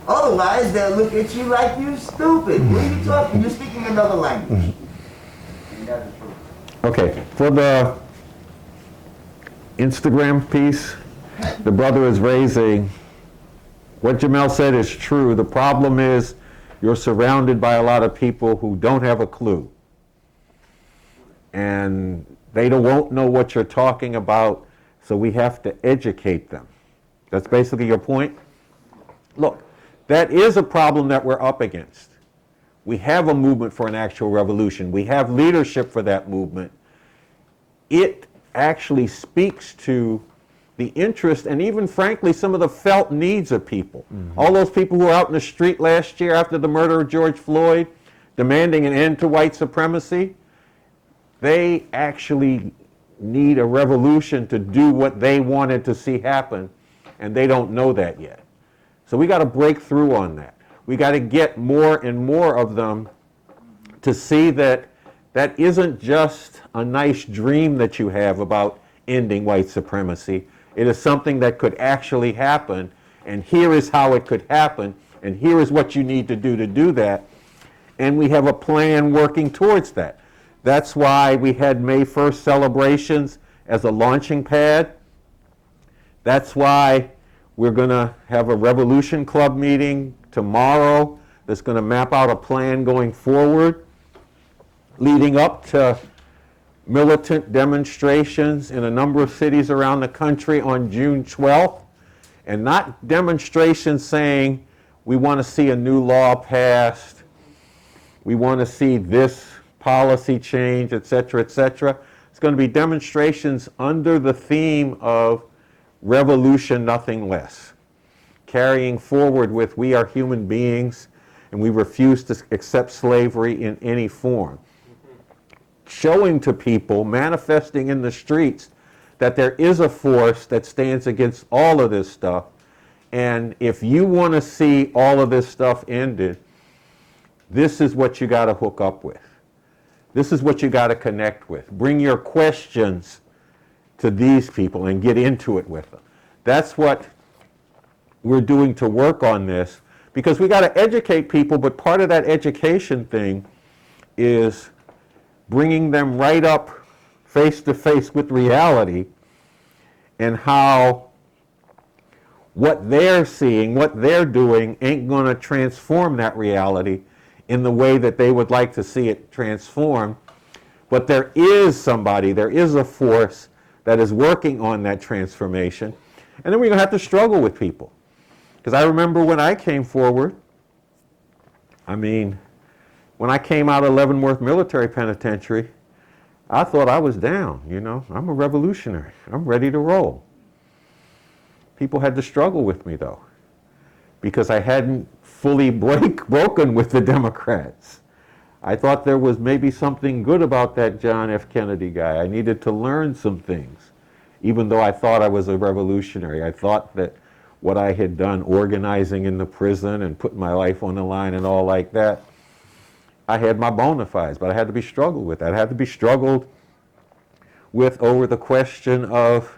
Otherwise they'll look at you like you're stupid. What are you talking? You're speaking another language. Okay, for the Instagram piece, the brother is raising, what Jamel said is true. The problem is you're surrounded by a lot of people who don't have a clue. And they won't know what you're talking about, so we have to educate them. That's basically your point? Look, that is a problem that we're up against. We have a movement for an actual revolution. We have leadership for that movement. It actually speaks to the interest and even, frankly, some of the felt needs of people. All those people who were out in the street last year after the murder of George Floyd, demanding an end to white supremacy, they actually need a revolution to do what they wanted to see happen, and they don't know that yet. So we got to break through on that. We got to get more and more of them to see that that isn't just a nice dream that you have about ending white supremacy. It is something that could actually happen, and here is how it could happen, and here is what you need to do that, and we have a plan working towards that. That's why we had May 1st celebrations as a launching pad. That's why we're going to have a Revolution Club meeting tomorrow that's going to map out a plan going forward, leading up to militant demonstrations in a number of cities around the country on June 12th, and not demonstrations saying we want to see a new law passed, we want to see this policy change, et cetera, et cetera. It's going to be demonstrations under the theme of revolution, nothing less, carrying forward with we are human beings and we refuse to accept slavery in any form. Showing to people, manifesting in the streets, that there is a force that stands against all of this stuff. And if you want to see all of this stuff ended, this is what you got to hook up with. This is what you got to connect with. Bring your questions to these people and get into it with them. That's what we're doing to work on this, because we got to educate people, but part of that education thing is bringing them right up face to face with reality, and how what they're seeing, what they're doing ain't going to transform that reality in the way that they would like to see it transformed. But there is somebody, there is a force that is working on that transformation. And then we're going to have to struggle with people. Because I remember when I came forward, when I came out of Leavenworth Military Penitentiary, I thought I was down, I'm a revolutionary. I'm ready to roll. People had to struggle with me, though, because I hadn't fully broken with the Democrats. I thought there was maybe something good about that John F. Kennedy guy. I needed to learn some things, even though I thought I was a revolutionary. I thought that what I had done, organizing in the prison and putting my life on the line and all like that, I had my bona fides, but I had to be struggled with. I had to be struggled with over the question of,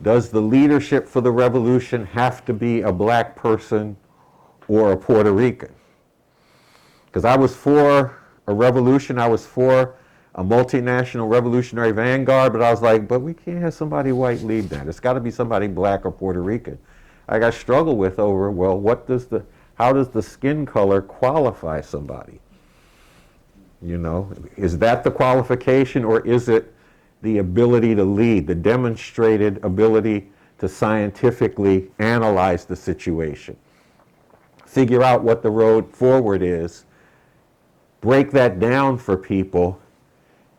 does the leadership for the revolution have to be a black person or a Puerto Rican? Because I was for a revolution, I was for a multinational revolutionary vanguard, but I was like, but we can't have somebody white lead that. It's got to be somebody black or Puerto Rican. I got struggled with over, well, how does the skin color qualify somebody? Is that the qualification, or is it the ability to lead, the demonstrated ability to scientifically analyze the situation, figure out what the road forward is, break that down for people,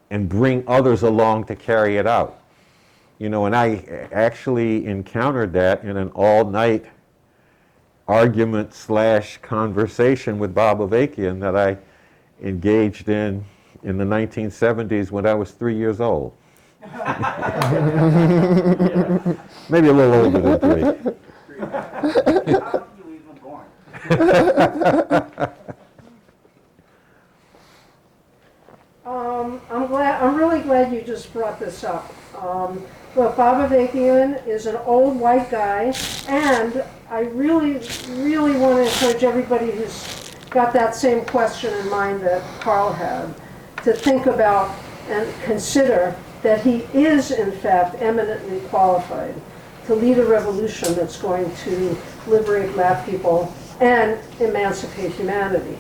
and bring others along to carry it out? And I actually encountered that in an all-night argument / conversation with Bob Avakian that I engaged in the 1970s when I was 3 years old. Maybe a little older than 3. How are you even born? I'm really glad you just brought this up. Look, Bob Avakian is an old white guy, and I really, really want to encourage everybody who's got that same question in mind that Carl had, to think about and consider that he is, in fact, eminently qualified to lead a revolution that's going to liberate black people and emancipate humanity.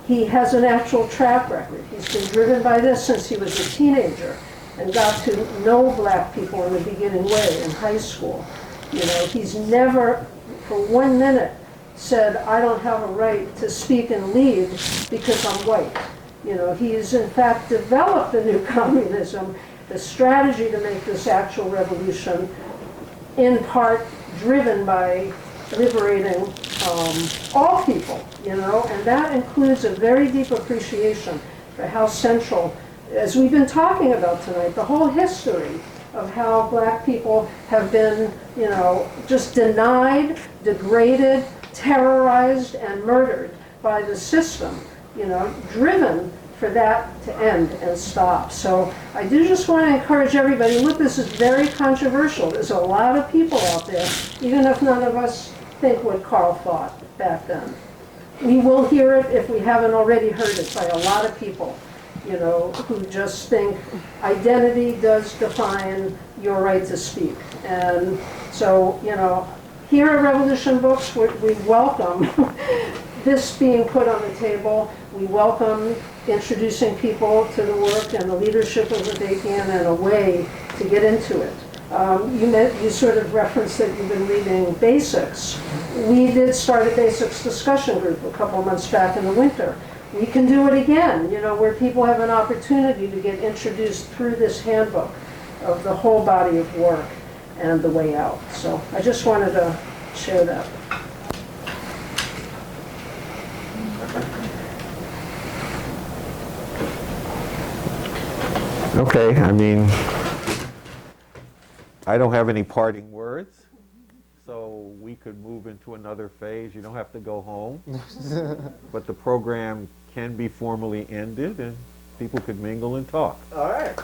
He has an actual track record. He's been driven by this since he was a teenager and got to know black people in a beginning way in high school. He's never, for 1 minute, said, I don't have a right to speak and lead because I'm white. He's in fact developed the new communism, the strategy to make this actual revolution, in part driven by liberating all people, and that includes a very deep appreciation for how central, as we've been talking about tonight, the whole history of how black people have been, just denied, degraded, terrorized, and murdered by the system, driven for that to end and stop. So I do just want to encourage everybody, look, this is very controversial. There's a lot of people out there, even if none of us think what Carl thought back then. We will hear it, if we haven't already heard it, by a lot of people, who just think identity does define your right to speak. And so, here at Revolution Books, we welcome this being put on the table. We welcome introducing people to the work and the leadership of Avakian and a way to get into it. You sort of referenced that you've been reading Basics. We did start a Basics discussion group a couple of months back in the winter. We can do it again, where people have an opportunity to get introduced through this handbook of the whole body of work and the way out. So I just wanted to share that. Okay, I don't have any parting words, so we could move into another phase. You don't have to go home, but the program can be formally ended and people could mingle and talk. All right.